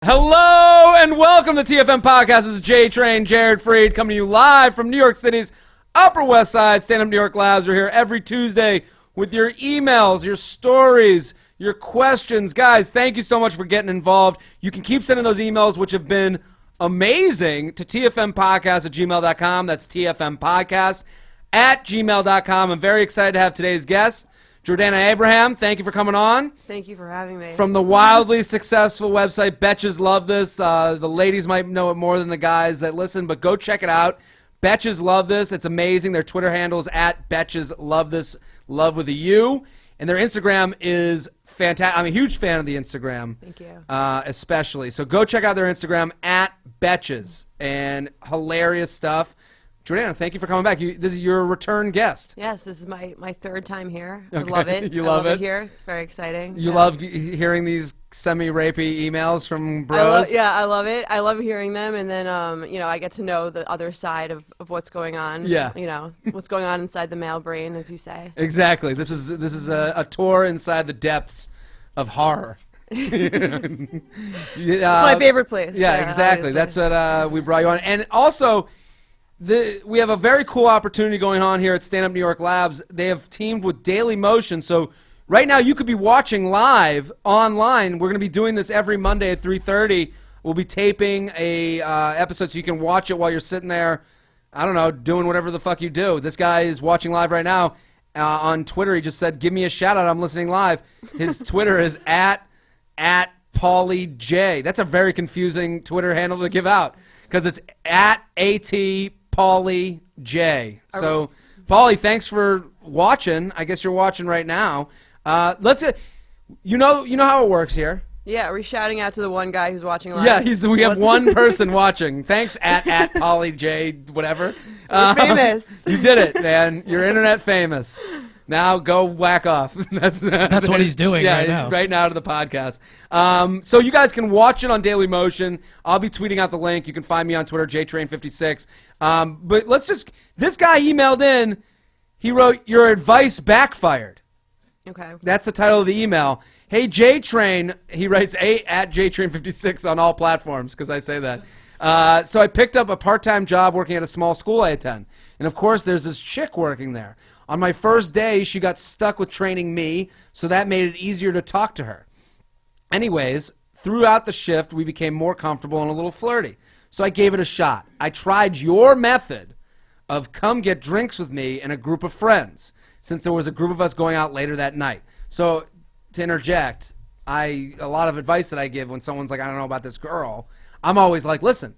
Hello and welcome to TFM Podcast. This is J-Train, Jared Freid, coming to you live from New York City's Upper West Side. Stand Up New York Labs. We're here every Tuesday with your emails, your stories, your questions. Guys, thank you so much for getting involved. You can keep sending those emails, which have been amazing, to tfmpodcast@gmail.com. That's tfmpodcast@gmail.com. I'm very excited to have today's guest, Jordana Abraham. Thank you for coming on. Thank you for having me. From the wildly successful website, Betches Love This. The ladies might know it more than the guys that listen, but go check it out. Betches Love This. It's amazing. Their Twitter handle is @Betches Love This, love with a U. And their Instagram is fantastic. I'm a huge fan of the Instagram. Thank you. Especially. So go check out their Instagram, @Betches. And hilarious stuff. Jordana, thank you for coming back. This is your return guest. Yes, this is my third time here. Okay. I love it. You love it here. It's very exciting. You love hearing these semi-rapey emails from bros? I love it. I love hearing them, and then I get to know the other side of what's going on. Yeah. What's going on inside the male brain, as you say. Exactly. This is a tour inside the depths of horror. It's my favorite place. Yeah, exactly. Obviously. That's what we brought you on. And also, we have a very cool opportunity going on here at Stand Up New York Labs. They have teamed with Daily Motion. So right now you could be watching live online. We're going to be doing this every Monday at 3:30. We'll be taping a episode so you can watch it while you're sitting there, I don't know, doing whatever the fuck you do. This guy is watching live right now. On Twitter, he just said, "Give me a shout out. I'm listening live." His Twitter is at Paulie J. That's a very confusing Twitter handle to give out because it's @AT Paulie J. So, Paulie, thanks for watching. I guess you're watching right now. You know how it works here. Yeah, are we shouting out to the one guy who's watching live? Yeah, we have one person watching. Thanks at Paulie J. Whatever. We're famous. You did it, man. You're internet famous. Now go whack off. That's what he's doing right now. Right now to the podcast. So you guys can watch it on Daily Motion. I'll be tweeting out the link. You can find me on Twitter, JTrain56. But this guy emailed in. He wrote, "Your advice backfired." Okay. That's the title of the email. Hey, JTrain. He writes at JTrain56 on all platforms because I say that. So I picked up a part-time job working at a small school I attend. And, of course, there's this chick working there. On my first day, she got stuck with training me, so that made it easier to talk to her. Anyways, throughout the shift, we became more comfortable and a little flirty. So I gave it a shot. I tried your method of come get drinks with me and a group of friends, since there was a group of us going out later that night. So, to interject, a lot of advice that I give when someone's like, I don't know about this girl, I'm always like, listen,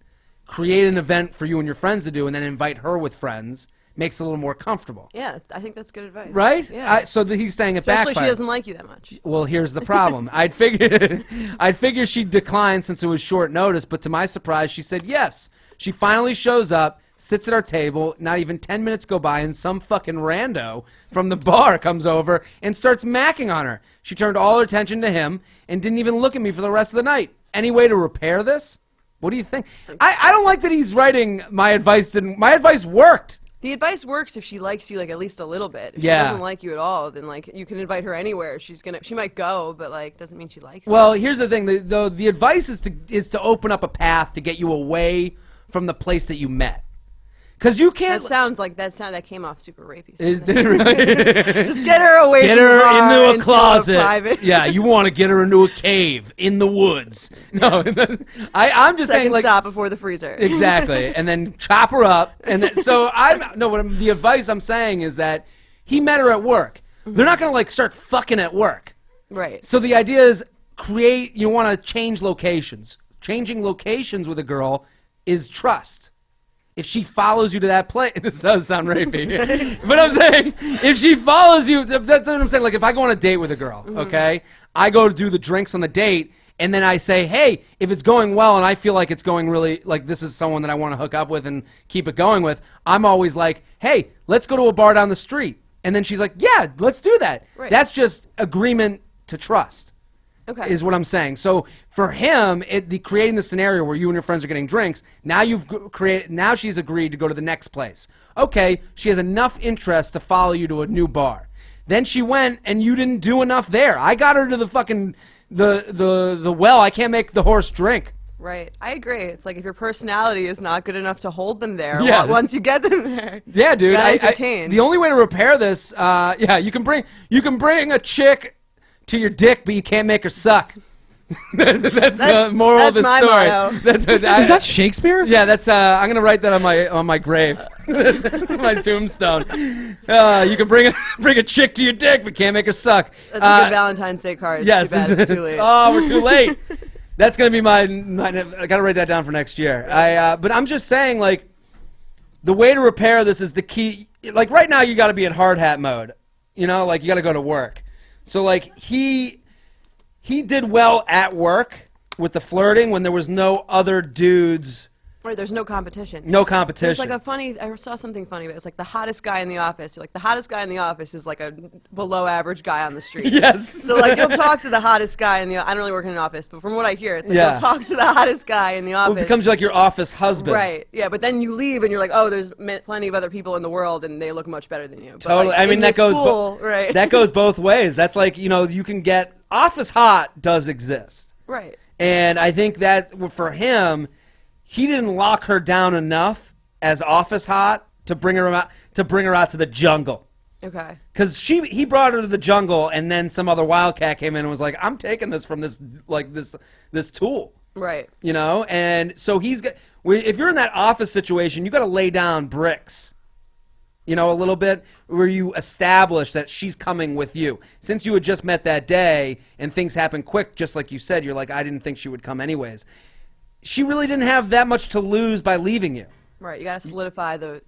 create an event for you and your friends to do and then invite her with friends. Makes it a little more comfortable. Yeah, I think that's good advice. Right? Yeah. He's saying it Especially backfired. she doesn't like you that much. Well, here's the problem. I'd figure she'd decline since it was short notice, but to my surprise, she said yes. She finally shows up, sits at our table, not even 10 minutes go by, and some fucking rando from the bar comes over and starts macking on her. She turned all her attention to him and didn't even look at me for the rest of the night. Any way to repair this? What do you think? I don't like that he's writing my advice worked. The advice works if she likes you, like, at least a little bit. If she Yeah. doesn't like you at all, then, like, you can invite her anywhere. She might go, but, like, doesn't mean she likes you. Well, here's the thing. The advice is to open up a path to get you away from the place that you met. Because you can't... That came off super rapey. Did it really? Just get her away Get from her the bar, into a closet. private. Yeah, you want to get her into a cave in the woods. No, I'm just saying, like, stop before the freezer. Exactly, and then chop her up, and then, the advice I'm saying is that he met her at work. They're not gonna like start fucking at work. Right. So the idea is you want to change locations. Changing locations with a girl is trust. If she follows you to that place, this does sound rapey, but I'm saying if she follows you, that's what I'm saying. Like if I go on a date with a girl, okay, I go to do the drinks on the date, and then I say, hey, if it's going well and I feel like it's going really, like this is someone that I want to hook up with and keep it going with, I'm always like, hey, let's go to a bar down the street. And then she's like, yeah, let's do that. Right. That's just agreement to trust. Okay. Is what I'm saying. So for him, creating the scenario where you and your friends are getting drinks, now she's agreed to go to the next place. Okay, she has enough interest to follow you to a new bar. Then she went and you didn't do enough there. I got her to the fucking the well. I can't make the horse drink. Right. I agree. It's like if your personality is not good enough to hold them there, Yeah. once you get them there, Yeah, dude. you gotta entertain. The only way to repair this, you can bring a chick to your dick, but you can't make her suck. that's the moral of the my story. motto. Is that Shakespeare? Yeah, that's. I'm gonna write that on my grave, my tombstone. You can bring a chick to your dick, but can't make her suck. That's a good Valentine's Day card. Yes, Too bad it's too late. Oh, we're too late. That's gonna be my. I gotta write that down for next year. But I'm just saying, like, the way to repair this is the key. Like right now, you got to be in hard hat mode. You know, like you got to go to work. So like he did well at work with the flirting when there was no other dudes. Right, there's no competition. No competition. It's like I saw something funny, but it's like the hottest guy in the office. You're like, the hottest guy in the office is like a below average guy on the street. Yes. So like you'll talk to the hottest guy in the, I don't really work in an office, but from what I hear, it's like Yeah. you'll talk to the hottest guy in the office. Well, it becomes like your office husband. Right, yeah, but then you leave and you're like, oh, there's plenty of other people in the world and they look much better than you. But Totally. like, I mean, in that this goes pool, right. that goes both ways. That's like, you know, you can get office hot does exist. Right. And I think that for him, he didn't lock her down enough as office hot to bring her out to the jungle. Okay. Because he brought her to the jungle, and then some other wildcat came in and was like, "I'm taking this from this tool." Right. You know, and so if you're in that office situation, you got to lay down bricks. You know, a little bit where you establish that she's coming with you. Since you had just met that day and things happen quick, just like you said, you're like, I didn't think she would come anyways. She really didn't have that much to lose by leaving you. Right. You got to solidify the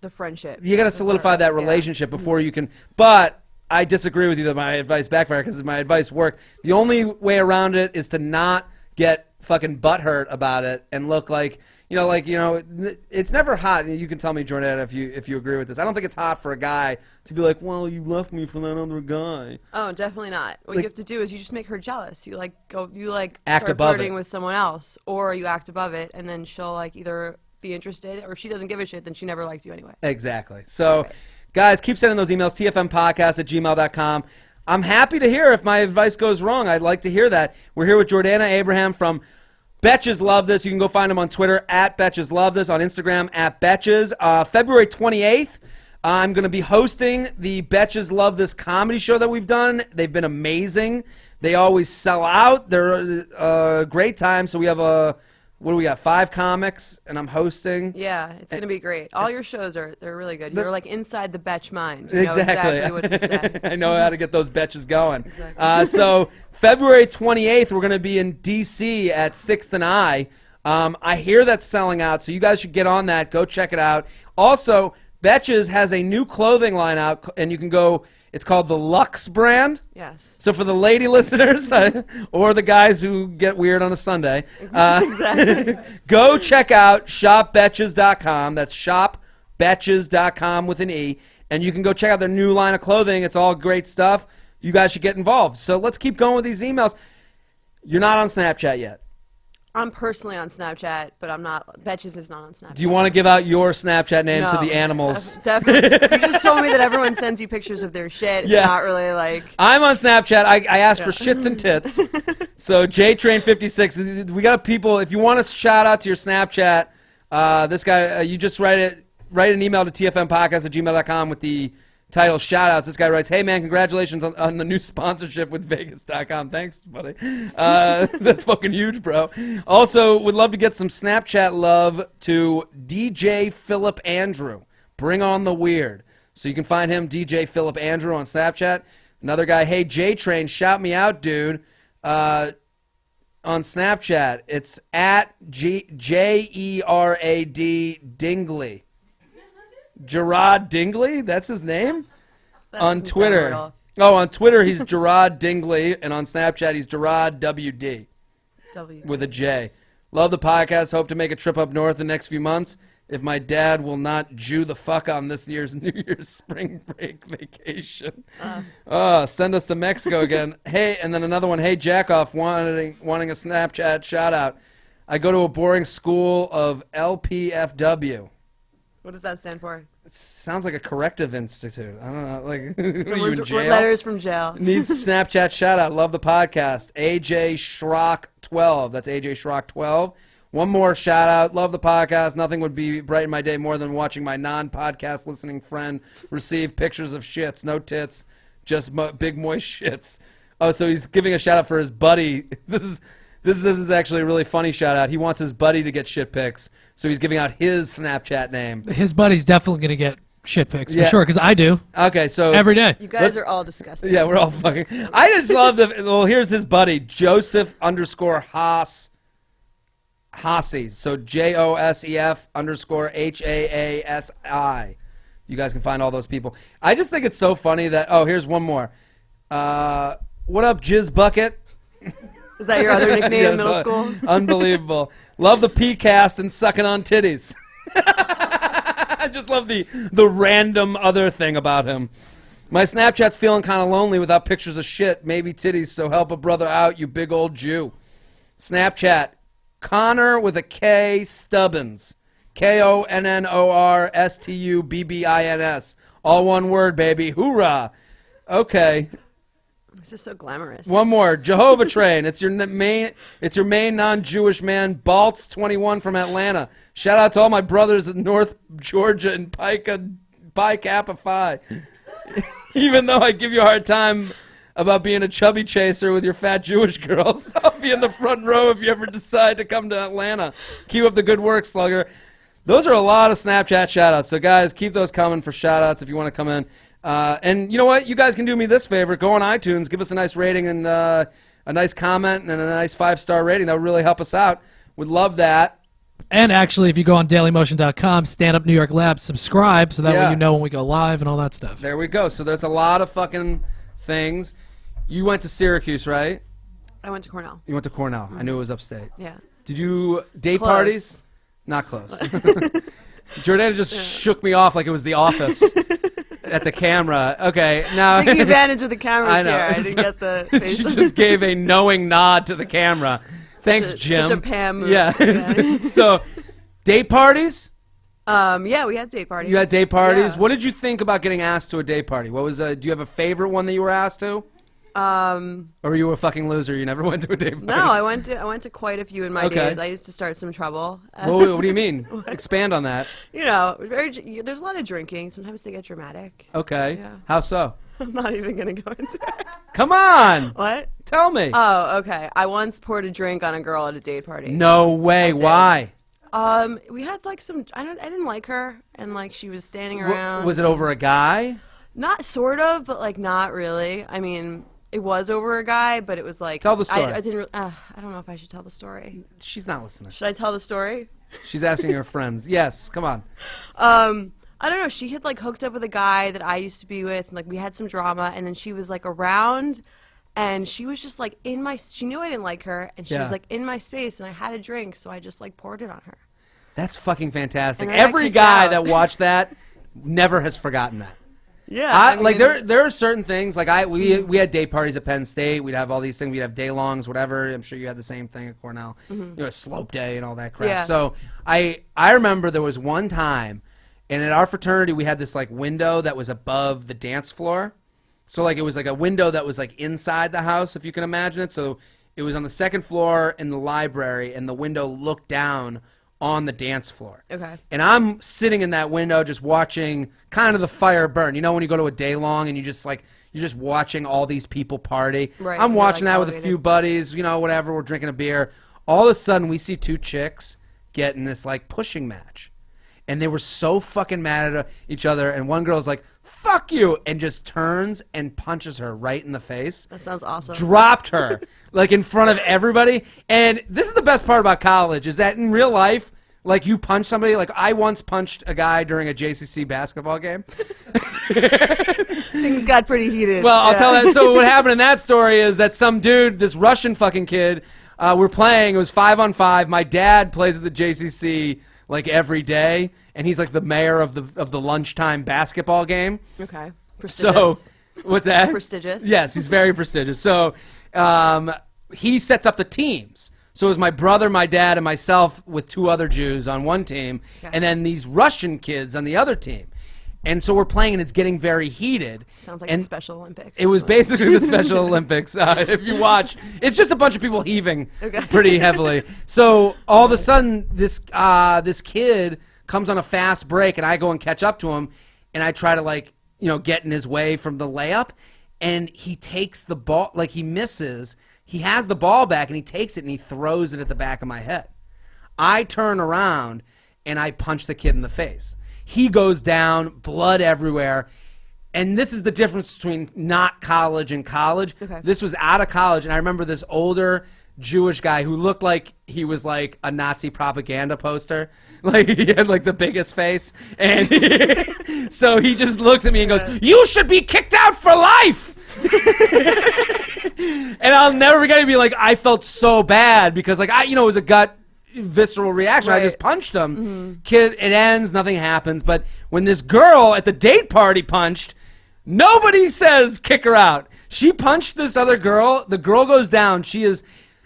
friendship. You got to solidify that relationship before you can. But I disagree with you that my advice backfired because my advice worked. The only way around it is to not get fucking butthurt about it and look like, it's never hot. You can tell me, Jordana, if you agree with this. I don't think it's hot for a guy to be like, well, you left me for that other guy. Oh, definitely not. What you have to do is you just make her jealous. You Act start above flirting it. with someone else, or you act above it, and then she'll like either be interested, or if she doesn't give a shit, then she never liked you anyway. Exactly. So, guys, keep sending those emails, tfmpodcast@gmail.com. I'm happy to hear if my advice goes wrong. I'd like to hear that. We're here with Jordana Abraham from Betches Love This. You can go find him on Twitter @Betches Love This, on Instagram @Betches. February 28th, I'm going to be hosting the Betches Love This comedy show that we've done. They've been amazing. They always sell out. They're a great time. So we have what do we got? 5 comics, and I'm hosting. Yeah, it's going to be great. All your shows they're really good. You're like inside the betch mind. You know Exactly. exactly what to say. I know how to get those betches going. Exactly. So February 28th, we're going to be in D.C. at 6th and I. I hear that's selling out, so you guys should get on that. Go check it out. Also, Betches has a new clothing line out, and you can go. It's called the Luxe brand. Yes. So for the lady listeners or the guys who get weird on a Sunday, Exactly. go check out shopbetches.com. That's shopbetches.com with an E. And you can go check out their new line of clothing. It's all great stuff. You guys should get involved. So let's keep going with these emails. You're not on Snapchat yet. I'm personally on Snapchat, but I'm not. Betches is not on Snapchat. Do you want to give out your Snapchat name to No, the animals? Definitely. You just told me that everyone sends you pictures of their shit. It's Yeah. not really like. I'm on Snapchat. I asked for shits and tits. So JTrain56. We got people. If you want to shout out to your Snapchat, this guy, you just write an email to tfmpodcast@gmail.com with the title shout-outs. This guy writes, hey, man, congratulations on the new sponsorship with Vegas.com. Thanks, buddy. That's fucking huge, bro. Also, would love to get some Snapchat love to DJ Philip Andrew. Bring on the weird. So you can find him, DJ Philip Andrew, on Snapchat. Another guy, hey, J-Train, shout me out, dude. On Snapchat, it's at Jerad Dingley. Gerard Dingley? That's his name? That On doesn't sound Twitter. real. Oh, on Twitter, he's Gerard Dingley, and on Snapchat, he's Gerard WD with a J. Love the podcast. Hope to make a trip up north the next few months if my dad will not Jew the fuck on this year's New Year's spring break vacation. Send us to Mexico again. Hey, and then another one. Hey, Jackoff, wanting a Snapchat shout out. I go to a boring school of LPFW. What does that stand for? It sounds like a corrective institute. I don't know. Like, are you Someone's in jail? letters from jail. Needs Snapchat shout out. Love the podcast. AJ Schrock 12. That's AJ Schrock 12. One more shout out. Love the podcast. Nothing would be brighten my day more than watching my non-podcast listening friend receive pictures of shits. No tits, just big moist shits. Oh, so he's giving a shout out for his buddy. This is actually a really funny shout out. He wants his buddy to get shit pics, so he's giving out his Snapchat name. His buddy's definitely going to get shit pics for Yeah. sure, because I do. Okay, so Every day. You guys are all disgusting. yeah, we're all fucking. I just love the. Well, here's his buddy Joseph_Haas. Haasi. So JOSEF_HAASI. You guys can find all those people. I just think it's so funny that. Oh, here's one more. What up, Jizz Bucket? Is that your other nickname in middle it's, school? Unbelievable. Love the P-cast and sucking on titties. I just love the random other thing about him. My Snapchat's feeling kind of lonely without pictures of shit, maybe titties, so help a brother out, you big old Jew. Snapchat, Connor with a K Stubbins. KONNORSTUBBINS. All one word, baby. Hoorah. Okay. This is so glamorous. One more. Jehovah Train. It's your main non-Jewish man, Baltz21 from Atlanta. Shout out to all my brothers in North Georgia and Pi Kappa Phi. Even though I give you a hard time about being a chubby chaser with your fat Jewish girls, I'll be in the front row if you ever decide to come to Atlanta. Keep up the good work, Slugger. Those are a lot of Snapchat shout-outs. So, guys, keep those coming for shout-outs if you want to come in. And you know what? You guys can do me this favor. Go on iTunes. Give us a nice rating and a nice comment and a nice 5-star rating. That would really help us out. Would love that. And actually, if you go on dailymotion.com, Stand Up New York Lab, subscribe so that way you know when we go live and all that stuff. There we go. So there's a lot of fucking things. You went to Syracuse, right? I went to Cornell. You went to Cornell. I knew it was upstate. Yeah. Did you date Close. parties? Not close. Jordana just shook me off like it was The Office at the camera. Okay, now Taking advantage of the cameras I know. here. I didn't get the she facial. just gave a knowing nod to the camera. Thanks, Jim. Such a Pam move. Yeah. So, date parties? Yeah, we had date parties. You had date parties. Yeah. What did you think about getting asked to a date party? What was? Do you have a favorite one that you were asked to? Or were you a fucking loser? You never went to a date party? No, I went to quite a few in my days. I used to start some trouble. What do you mean? Expand on that. You know, there's a lot of drinking. Sometimes they get dramatic. Okay. Yeah. How so? I'm not even gonna go into it. Come on. What? Tell me. Oh, okay. I once poured a drink on a girl at a date party. No way. I did. Why? We had like some. I didn't like her, and like she was standing around. Was it over a guy? Not sort of, but like not really. I mean, it was over a guy, but it was like. Tell the story. I didn't. I don't know if I should tell the story. She's not listening. Should I tell the story? She's asking her friends. Yes. Come on. I don't know. She had like hooked up with a guy that I used to be with, and like we had some drama, and then she was like around, and she was just like in my. She knew I didn't like her, and she was like in my space, and I had a drink, so I just like poured it on her. That's fucking fantastic. And then I Every kicked guy out. that watched that never has forgotten that. Yeah, I mean, like there are certain things like we had date parties at Penn State. We'd have all these things. We'd have day longs, whatever. I'm sure you had the same thing at Cornell. You know, slope day and all that crap. Yeah. So I remember there was one time, and at our fraternity we had this like window that was above the dance floor. So like it was like a window that was like inside the house, if you can imagine it. So it was on the second floor in the library, and the window looked down on the dance floor. Okay. And I'm sitting in that window just watching kind of the fire burn. You know when you go to a day long and you're just watching all these people party. Right. I'm You're, watching like, that with a elevated. few buddies, you know, whatever, we're drinking a beer. All of a sudden we see two chicks get in this like pushing match. And they were so fucking mad at each other, and one girl's like, "Fuck you," and just turns and punches her right in the face. That sounds awesome. Dropped her like in front of everybody. And this is the best part about college is that in real life, like you punch somebody. Like I once punched a guy during a JCC basketball game. Things got pretty heated. Well, I'll Yeah. tell that. So what happened in that story is that some dude, this Russian fucking kid, we're playing. It was 5-on-5. My dad plays at the JCC like every day, and he's like the mayor of the lunchtime basketball game. Okay. So Prestigious. what's that? Prestigious. Yes, he's very prestigious. So he sets up the teams. So it was my brother, my dad, and myself with 2 other Jews on one team, and then these Russian kids on the other team. And so we're playing, and it's getting very heated. Sounds like the Special Olympics. It was basically the Special Olympics. If you watch, it's just a bunch of people heaving pretty heavily. So all of a sudden, this kid comes on a fast break, and I go and catch up to him, and I try to get in his way from the layup, and he takes the ball, he misses. He has the ball back, and he takes it, and he throws it at the back of my head. I turn around, and I punch the kid in the face. He goes down, blood everywhere. And this is the difference between not college and college. Okay. This was out of college, and I remember this older Jewish guy who looked like he was like a Nazi propaganda poster. He had the biggest face. And so he just looks at me and goes, "You should be kicked out for life!" And I'll never forget it. Be like, I felt so bad because it was a gut visceral reaction. Right. I just punched him. Mm-hmm. Kid, it ends, nothing happens. But when this girl at the date party punched, nobody says kick her out. She punched this other girl. The girl goes down.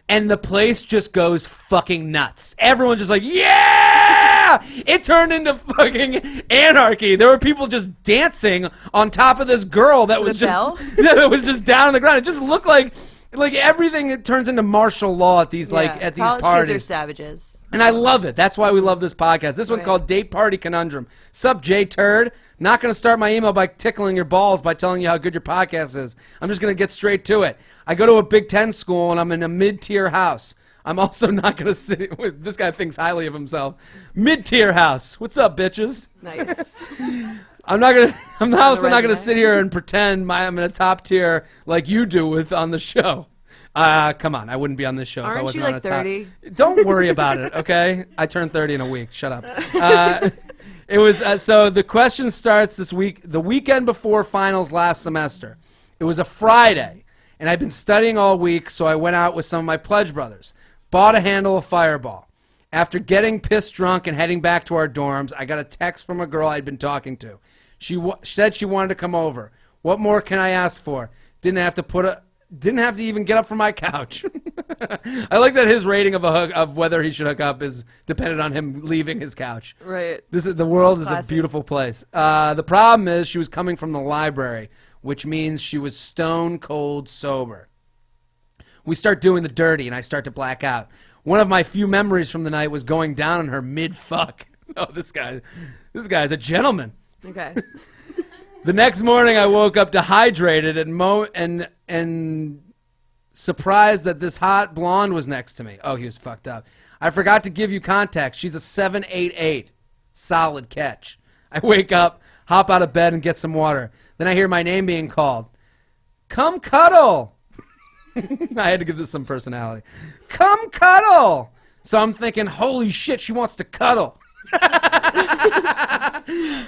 And the place just goes fucking nuts. Everyone's just like, yeah! It turned into fucking anarchy. There were people just dancing on top of this girl that was that was just down on the ground. It just looked like everything. It turns into martial law at these at these college parties. Kids are savages. And I love it. That's why we love this podcast. This one's called Date Party Conundrum. Sup, J Turd? Not going to start my email by tickling your balls by telling you how good your podcast is. I'm just going to get straight to it. I go to a Big Ten school, and I'm in a mid-tier house. I'm also not going to sit with... This guy thinks highly of himself. Mid-tier house. What's up, bitches? Nice. I'm also not going to sit here and pretend I'm in a top tier like you do on the show. Come on, I wouldn't be on this show if I wasn't on a top. Aren't you 30? Don't worry about it, okay? I turned 30 in a week. Shut up. It was so the question starts this week, the weekend before finals last semester. It was a Friday, and I'd been studying all week, so I went out with some of my pledge brothers. Bought a handle of Fireball. After getting pissed drunk and heading back to our dorms, I got a text from a girl I'd been talking to. She said she wanted to come over. What more can I ask for? Didn't have to even get up from my couch. I like that his rating of whether he should hook up is dependent on him leaving his couch. Right. The world is a beautiful place. The problem is she was coming from the library, which means she was stone cold sober. We start doing the dirty, and I start to black out. One of my few memories from the night was going down on her mid-fuck. Oh, this guy's a gentleman. Okay. The next morning, I woke up dehydrated and surprised that this hot blonde was next to me. Oh, he was fucked up. I forgot to give you context. She's a 7'8". Solid catch. I wake up, hop out of bed, and get some water. Then I hear my name being called. Come cuddle. I had to give this some personality. Come cuddle. So I'm thinking, holy shit, she wants to cuddle.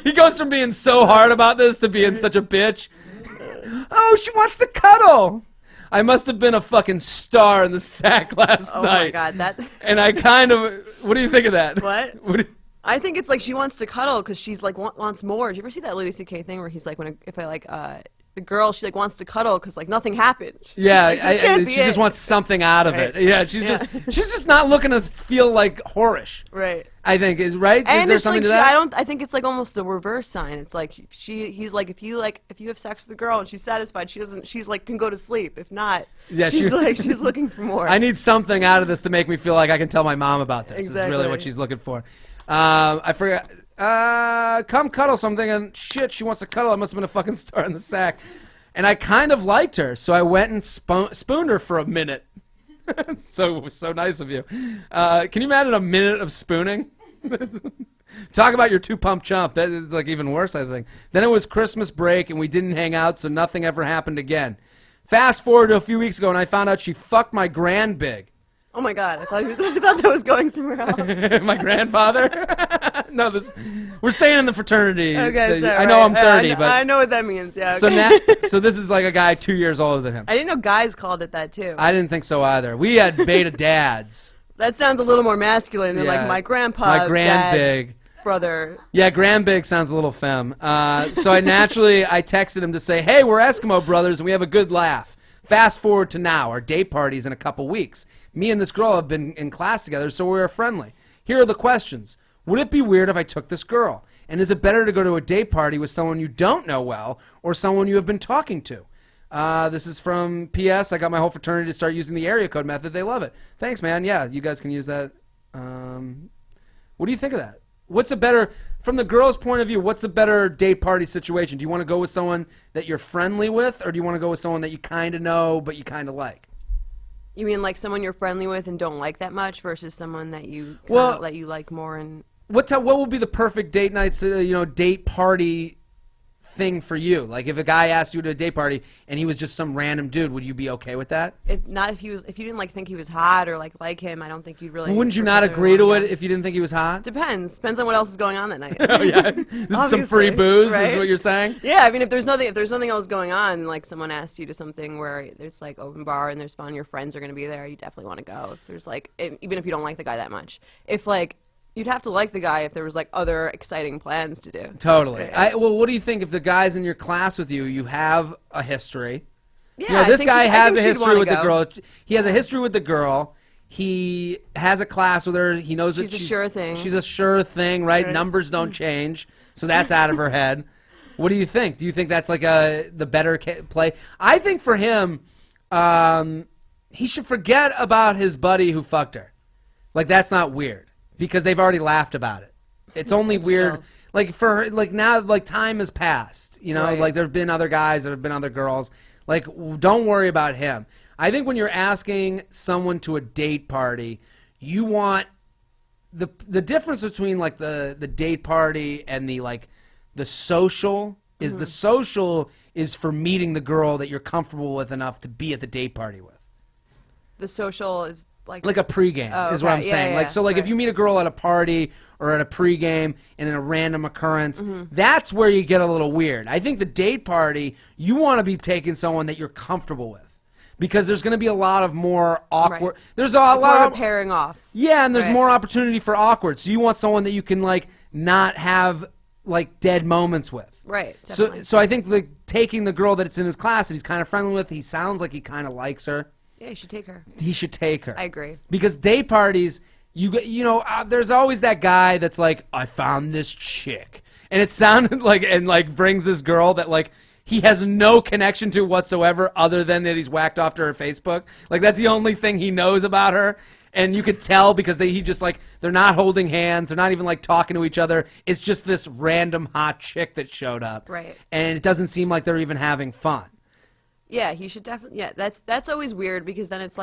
He goes from being so hard about this to being such a bitch. Oh, she wants to cuddle. I must have been a fucking star in the sack last night. Oh my God, And I kind of. What do you think of that? What? I think it's like she wants to cuddle because she's like wants more. Did you ever see that Louis C.K. thing where he's like, the girl, she wants to cuddle because nothing happened. Yeah, she just wants something out of it. Yeah, she's just not looking to feel whorish. Right. I think is right. And is there something to that? I think it's almost a reverse sign. It's like he's like if you have sex with a girl and she's satisfied, she's can go to sleep. If not, she's looking for more. I need something out of this to make me feel like I can tell my mom about this. Exactly. Is really what she's looking for. I forgot. Come cuddle. So I'm thinking, shit, she wants to cuddle. I must have been a fucking star in the sack. And I kind of liked her, so I went and spooned her for a minute. so nice of you. Can you imagine a minute of spooning? Talk about your two-pump chump. That is even worse, I think. Then it was Christmas break, and we didn't hang out, so nothing ever happened again. Fast forward to a few weeks ago, and I found out she fucked my grandbig. Oh my God! I thought that was going somewhere else. My grandfather? No, we're staying in the fraternity. Okay, sorry, I know I'm 30, but I know what that means. Yeah. Okay. So this is like a guy 2 years older than him. I didn't know guys called it that too. I didn't think so either. We had beta dads. That sounds a little more masculine than my grandpa. My grandbig. Brother. Yeah, grandbig sounds a little femme. So I texted him to say, hey, we're Eskimo brothers and we have a good laugh. Fast forward to now, our date party's in a couple weeks. Me and this girl have been in class together, so we're friendly. Here are the questions. Would it be weird if I took this girl? And is it better to go to a date party with someone you don't know well or someone you have been talking to? This is from P.S. I got my whole fraternity to start using the area code method. They love it. Thanks, man. Yeah, you guys can use that. What do you think of that? What's a better, from the girl's point of view, what's the better date party situation? Do you want to go with someone that you're friendly with, or do you want to go with someone that you kind of know but you kind of like? You mean like someone you're friendly with and don't like that much versus someone that you that you like more and... What would be the perfect date night, date party thing for you? Like if a guy asked you to a date party and he was just some random dude, would you be okay with that? Not if you didn't think he was hot or like him. I don't think you'd really. Wouldn't you not agree to it if you didn't think he was hot? Depends on what else is going on that night. Oh yeah, this is some free booze. Right? Is what you're saying? Yeah, I mean if there's nothing else going on, like someone asks you to something where it's like open bar and there's fun, your friends are gonna be there, you definitely want to go. If there's even if you don't like the guy that much, if you'd have to like the guy if there was other exciting plans to do. Totally. Yeah. What do you think if the guy's in your class with you? You have a history. Yeah, this guy has a history with the go. girl. He has a history with the girl. He has a class with her. He knows that she's a sure thing. She's a sure thing, right? Numbers don't change, so that's out of her head. What do you think? Do you think that's the better play? I think for him, he should forget about his buddy who fucked her. That's not weird. Because they've already laughed about it. It's only weird. Now, time has passed. Right. There have been other guys, there have been other girls. Don't worry about him. I think when you're asking someone to a date party, you want the difference between the date party and the social is the social is for meeting the girl that you're comfortable with enough to be at the date party with. The social is like a pregame is what I'm saying. If you meet a girl at a party or at a pregame and in a random occurrence, that's where you get a little weird. I think the date party, you want to be taking someone that you're comfortable with. Because there's going to be a lot of more awkward. Right. There's a lot of pairing off. Yeah, and there's more opportunity for awkward. So you want someone that you can not have dead moments with. Right. Definitely. So I think taking the girl that's in his class that he's kind of friendly with, he sounds like he kind of likes her. Yeah, you should take her. He should take her. I agree. Because date parties, there's always that guy that's like, I found this chick. And it sounded brings this girl that he has no connection to whatsoever other than that he's whacked off to her Facebook. That's the only thing he knows about her. And you could tell because they're not holding hands. They're not even talking to each other. It's just this random hot chick that showed up. Right. And it doesn't seem like they're even having fun. Yeah, he should definitely. Yeah, that's always weird because then it's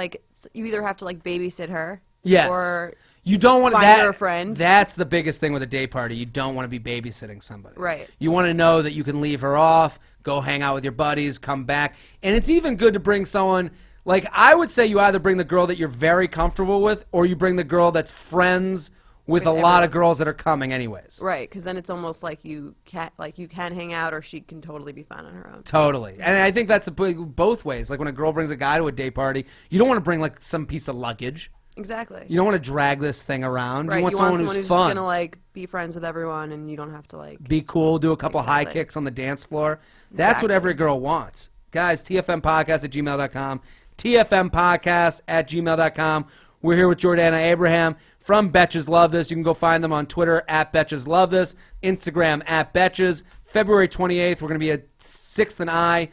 you either have to babysit her. Yes. Or you don't want find her a friend. That's the biggest thing with a date party. You don't want to be babysitting somebody. Right. You want to know that you can leave her off, go hang out with your buddies, come back, and it's even good to bring someone. I would say you either bring the girl that you're very comfortable with, or you bring the girl that's friends with a lot of girls that are coming anyways. Right, because then it's almost you can hang out, or she can totally be fine on her own. Totally, and I think that's both ways. When a girl brings a guy to a date party, you don't want to bring some piece of luggage. Exactly. You don't want to drag this thing around. Right. You want someone who's fun. Just gonna be friends with everyone, and you don't have to be cool, do a couple high kicks on the dance floor. That's what every girl wants. Guys, TFMpodcast@gmail.com. TFMpodcast@gmail.com. We're here with Jordana Abraham from Betches Love This. You can go find them on Twitter @Betches Love This, Instagram @Betches. February 28th, we're going to be at 6th and I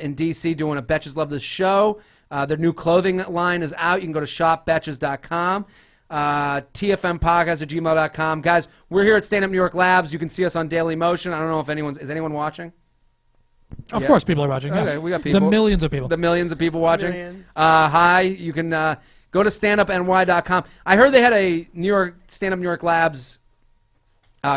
in D.C. doing a Betches Love This show. Their new clothing line is out. You can go to shopbetches.com. TFMpodcast@gmail.com. Guys, we're here at Stand Up New York Labs. You can see us on Daily Motion. I don't know if is anyone watching? Of course people are watching. Okay, yeah. we got people. The millions of people. The millions of people watching. Millions. Hi, you can go to standupny.com. I heard they had a Stand Up New York Labs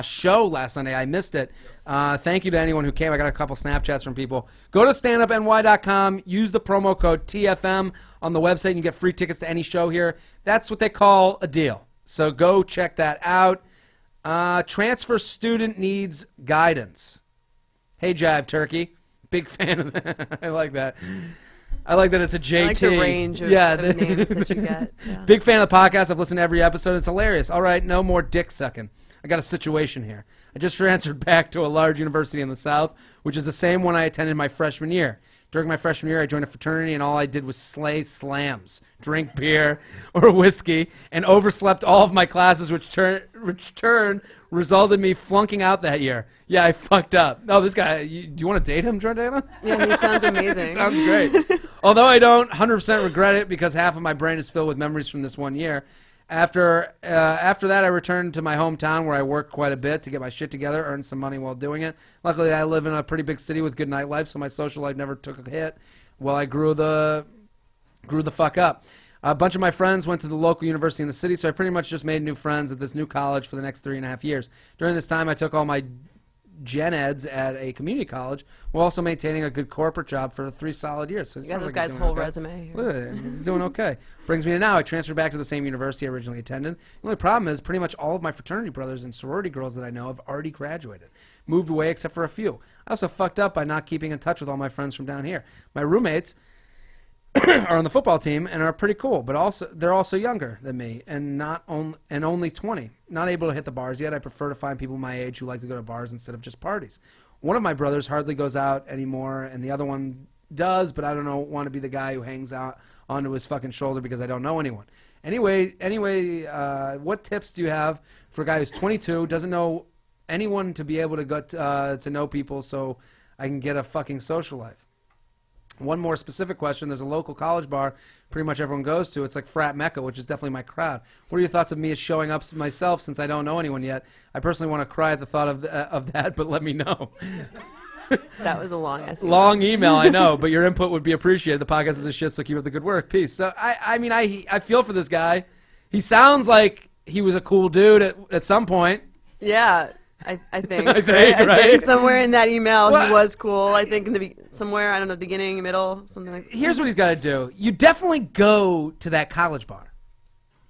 show last Sunday. I missed it. Thank you to anyone who came. I got a couple Snapchats from people. Go to standupny.com. Use the promo code TFM on the website, and you get free tickets to any show here. That's what they call a deal. So go check that out. Transfer student needs guidance. Hey, Jive Turkey. Big fan of that. I like that. I like that it's a JT. I like the range of names that you get. Yeah. Big fan of the podcast. I've listened to every episode. It's hilarious. All right, no more dick sucking. I got a situation here. I just transferred back to a large university in the South, which is the same one I attended my freshman year. During my freshman year, I joined a fraternity, and all I did was slay slams, drink beer or whiskey, and overslept all of my classes, which turn resulted in me flunking out that year. Yeah, I fucked up. Oh, this guy, do you want to date him, Jordana? Yeah, he sounds amazing. Sounds great. Although I don't 100% regret it because half of my brain is filled with memories from this one year. After that, I returned to my hometown where I worked quite a bit to get my shit together, earn some money while doing it. Luckily, I live in a pretty big city with good nightlife, so my social life never took a hit while I grew the fuck up. A bunch of my friends went to the local university in the city, so I pretty much just made new friends at this new college for the next 3.5 years. During this time, I took all my gen eds at a community college while also maintaining a good corporate job for 3 solid years. So you got this guy's whole resume here. Look at it. He's doing okay. Brings me to now. I transferred back to the same university I originally attended. The only problem is pretty much all of my fraternity brothers and sorority girls that I know have already graduated. Moved away except for a few. I also fucked up by not keeping in touch with all my friends from down here. My roommates are on the football team and are pretty cool, but they're also younger than me and only 20. Not able to hit the bars yet. I prefer to find people my age who like to go to bars instead of just parties. One of my brothers hardly goes out anymore, and the other one does, but I don't want to be the guy who hangs out onto his fucking shoulder because I don't know anyone. Anyway, what tips do you have for a guy who's 22, doesn't know anyone to be able to get to know people so I can get a fucking social life? One more specific question. There's a local college bar pretty much everyone goes to. It's like frat mecca, which is definitely my crowd. What are your thoughts of me showing up myself since I don't know anyone yet? I personally want to cry at the thought of that, but let me know. That was a long email. Long email, I know, but your input would be appreciated. The podcast is a shit, so keep up the good work. Peace. So, I feel for this guy. He sounds like he was a cool dude at some point. Yeah. I think. I think somewhere in that email he was cool. I think somewhere, I don't know, the beginning, middle, something like that. Here's what he's got to do. You definitely go to that college bar.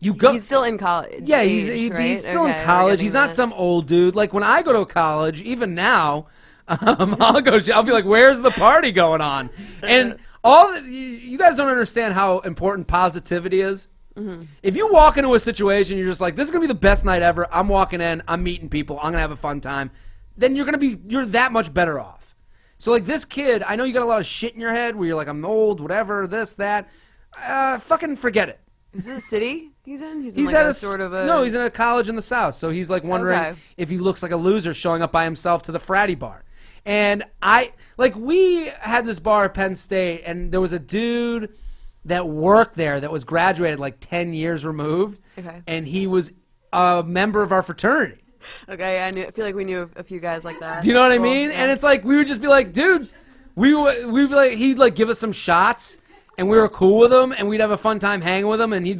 You go. He's still in college. Yeah, right? He's still in college. He's not some old dude. Like when I go to college, even now, I'll be like, "Where's the party going on?" And you guys don't understand how important positivity is. Mm-hmm. If you walk into a situation, you're just like, this is going to be the best night ever. I'm walking in. I'm meeting people. I'm going to have a fun time. Then you're that much better off. So like this kid, I know you got a lot of shit in your head where you're like, I'm old, whatever, this, that. Fucking forget it. Is this a city he's in? He's in like a sort of a... No, he's in a college in the South. So he's like wondering if he looks like a loser showing up by himself to the fratty bar. And we had this bar at Penn State, and there was a dude that worked there that was graduated like 10 years removed, and he was a member of our fraternity. Okay, I feel like we knew a few guys like that. Do you know what I mean? Yeah. And it's like we would just be like, dude, we'd be like, he'd like give us some shots, and we were cool with him, and we'd have a fun time hanging with him, and he'd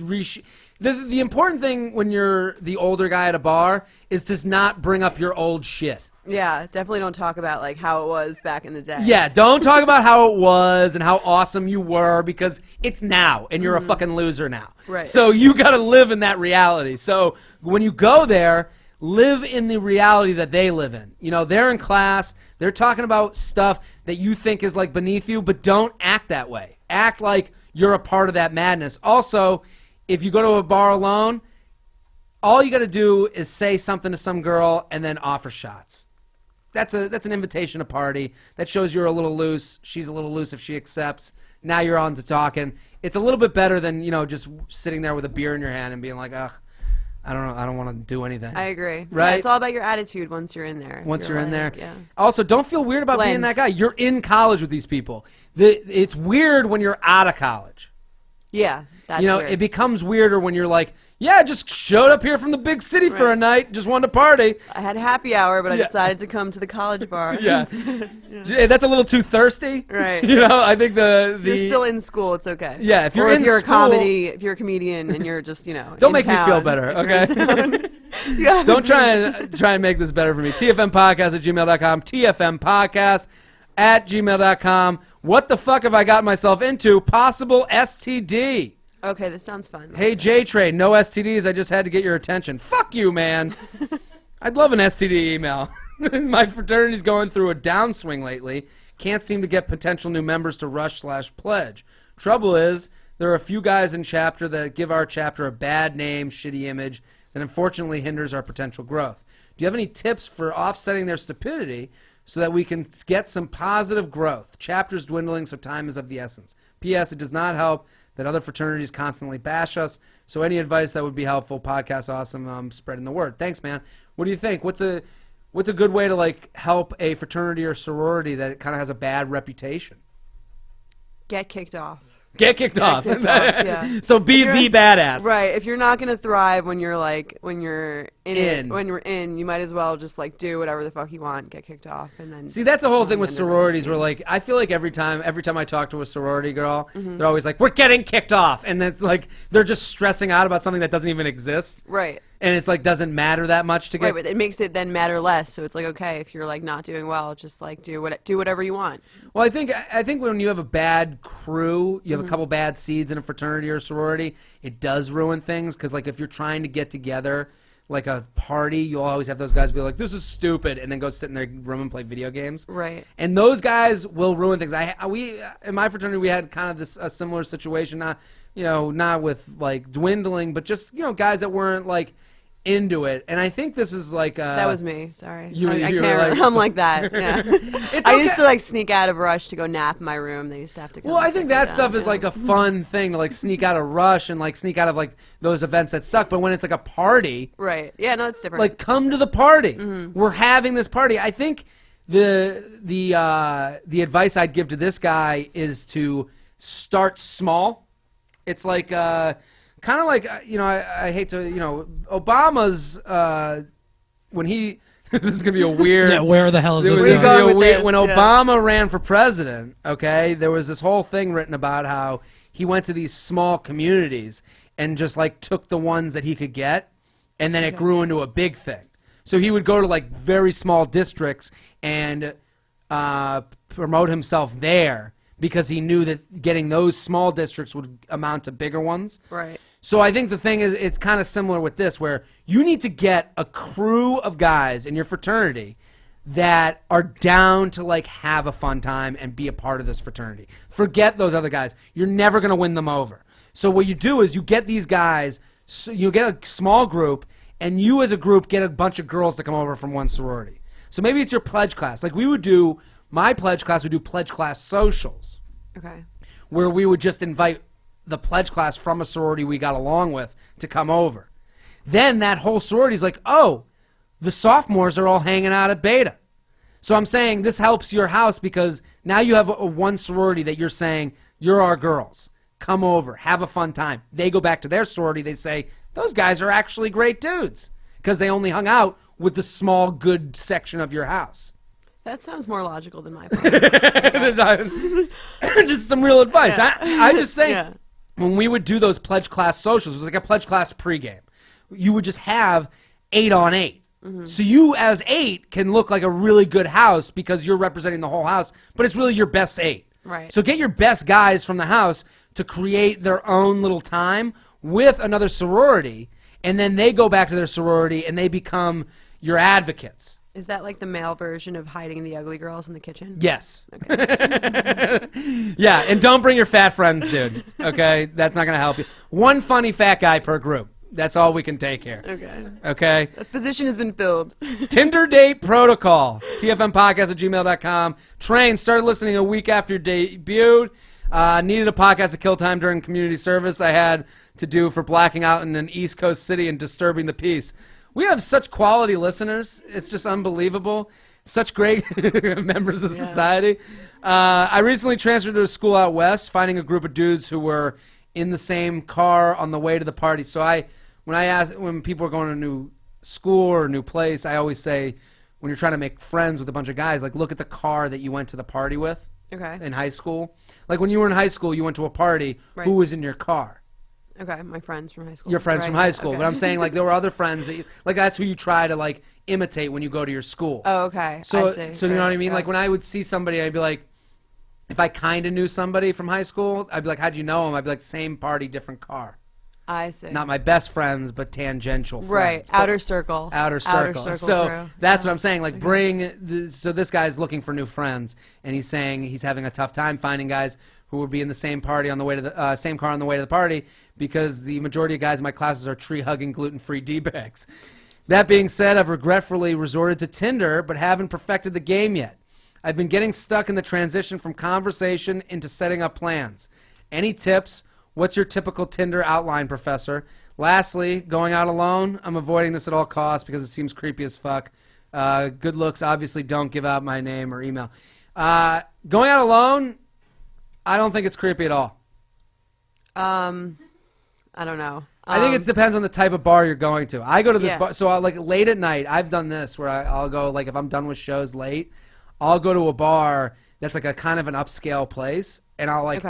the important thing when you're the older guy at a bar is to not bring up your old shit. Yeah, definitely don't talk about like how it was back in the day. Yeah, don't talk about how it was and how awesome you were because it's now and you're a fucking loser now. Right. So you got to live in that reality. So when you go there, live in the reality that they live in. You know, they're in class, they're talking about stuff that you think is like beneath you, but don't act that way. Act like you're a part of that madness. Also, if you go to a bar alone, all you got to do is say something to some girl and then offer shots. That's an invitation to party. That shows you're a little loose. She's a little loose if she accepts. Now you're on to talking. It's a little bit better than, just sitting there with a beer in your hand and being like, ugh, I don't know, I don't want to do anything. I agree. Right? Yeah, it's all about your attitude once you're in there. Once you're in there. Yeah. Also, don't feel weird about being that guy. You're in college with these people. It's weird when you're out of college. Yeah, that's weird. It becomes weirder when you're like, yeah, I just showed up here from the big city for a night, just wanted to party. I had happy hour, but I decided to come to the college bar. Yeah. That's a little too thirsty. Right. I think you're still in school, it's okay. Yeah, if you're or in if you're school, if you're a comedian and you're just, don't make me feel better, okay? Don't try and make this better for me. TFMpodcast@gmail.com. TFMpodcast@gmail.com. What the fuck have I got myself into? Possible STD. Okay, this sounds fun. Hey, J-Trade, no STDs. I just had to get your attention. Fuck you, man. I'd love an STD email. My fraternity's going through a downswing lately. Can't seem to get potential new members to rush/pledge. Trouble is, there are a few guys in chapter that give our chapter a bad name, shitty image, that unfortunately hinders our potential growth. Do you have any tips for offsetting their stupidity so that we can get some positive growth. Chapters dwindling, so time is of the essence. P.S. It does not help that other fraternities constantly bash us, so any advice that would be helpful. Podcast awesome, spreading the word. Thanks, man. What do you think? What's a good way to like help a fraternity or sorority that kind of has a bad reputation? Get kicked off. Get kicked off. Yeah. So be the badass. Right. If you're not gonna thrive when you're in, you might as well just like do whatever the fuck you want, get kicked off, and then. See, that's the whole thing with sororities. Where like, I feel like every time I talk to a sorority girl, they're always like, "We're getting kicked off," and it's like they're just stressing out about something that doesn't even exist. Right. And it's like doesn't matter that much to get. Right, but it makes it then matter less. So it's like, okay, if you're like not doing well, just like do whatever you want. Well, I think when you have a bad crew, you have a couple bad seeds in a fraternity or sorority, it does ruin things. Because like if you're trying to get together, like a party, you'll always have those guys be like, "This is stupid," and then go sit in their room and play video games. Right. And those guys will ruin things. We in my fraternity we had kind of a similar situation, not with like dwindling, but just guys that weren't like into it. And I think this is like that was me. Sorry, you I were can't. like, I'm like that. Yeah. I used to like sneak out of rush to go nap in my room. They used to have to. Well, I think that stuff is like a fun thing to like sneak out of rush and like sneak out of like those events that suck. But when it's like a party, right? Yeah, no, it's different. Like come to the party. We're having this party. I think the advice I'd give to this guy is to start small. It's like kind of like I hate to Obama's when he this is gonna be a weird where the hell is this When going? Obama ran for president, okay, there was this whole thing written about how he went to these small communities and just like took the ones that he could get, and then it grew into a big thing. So he would go to like very small districts and promote himself there because he knew that getting those small districts would amount to bigger ones. Right. So I think the thing is, it's kind of similar with this, where you need to get a crew of guys in your fraternity that are down to like have a fun time and be a part of this fraternity. Forget those other guys. You're never going to win them over. So what you do is you get these guys, so you get a small group, and you as a group get a bunch of girls to come over from one sorority. So maybe it's your pledge class. Like my pledge class would do pledge class socials. Okay. Where we would just invite the pledge class from a sorority we got along with to come over. Then that whole sorority is like, oh, the sophomores are all hanging out at Beta. So I'm saying this helps your house because now you have a one sorority that you're saying, you're our girls. Come over, have a fun time. They go back to their sorority, they say, those guys are actually great dudes because they only hung out with the small, good section of your house. That sounds more logical than my plan. This is some real advice. Yeah. I just say, when we would do those pledge class socials, it was like a pledge class pregame. You would just have 8 on 8. Mm-hmm. So you as 8 can look like a really good house because you're representing the whole house, but it's really your best 8. Right. So get your best guys from the house to create their own little time with another sorority, and then they go back to their sorority and they become your advocates. Is that like the male version of hiding the ugly girls in the kitchen? Yes. Okay. Yeah, and don't bring your fat friends, dude. Okay? That's not going to help you. One funny fat guy per group. That's all we can take here. Okay. Okay? The position has been filled. Tinder date protocol. TFMpodcast@gmail.com. Train, started listening a week after debuted. Needed a podcast to kill time during community service I had to do for blacking out in an East Coast city and disturbing the peace. We have such quality listeners. It's just unbelievable. Such great members of society. I recently transferred to a school out west, finding a group of dudes who were in the same car on the way to the party. So when people are going to a new school or a new place, I always say, when you're trying to make friends with a bunch of guys, like look at the car that you went to the party with in high school. Like when you were in high school, you went to a party, who was in your car? Okay, my friends from high school. Your friends from high school. Okay. But I'm saying, like, there were other friends that like that's who you try to like imitate when you go to your school. Oh, okay. So I see. So you know what I mean? Like when I would see somebody, I'd be like, if I kind of knew somebody from high school, I'd be like, how'd you know him? I'd be like, same party, different car. I see. Not my best friends, but tangential friends. Right. Outer circle. Outer circle. So crew. that's what I'm saying. Like so this guy's looking for new friends, and he's saying he's having a tough time finding guys who would be in the same party on the way to the same car on the way to the party, because the majority of guys in my classes are tree-hugging, gluten-free D-bags. That being said, I've regretfully resorted to Tinder, but haven't perfected the game yet. I've been getting stuck in the transition from conversation into setting up plans. Any tips? What's your typical Tinder outline, Professor? Lastly, going out alone? I'm avoiding this at all costs because it seems creepy as fuck. Good looks, obviously don't give out my name or email. Going out alone, I don't think it's creepy at all. I don't know. I think it depends on the type of bar you're going to. I go to this bar, so like late at night, I've done this where I'll go, like if I'm done with shows late, I'll go to a bar that's like a kind of an upscale place, and I'll like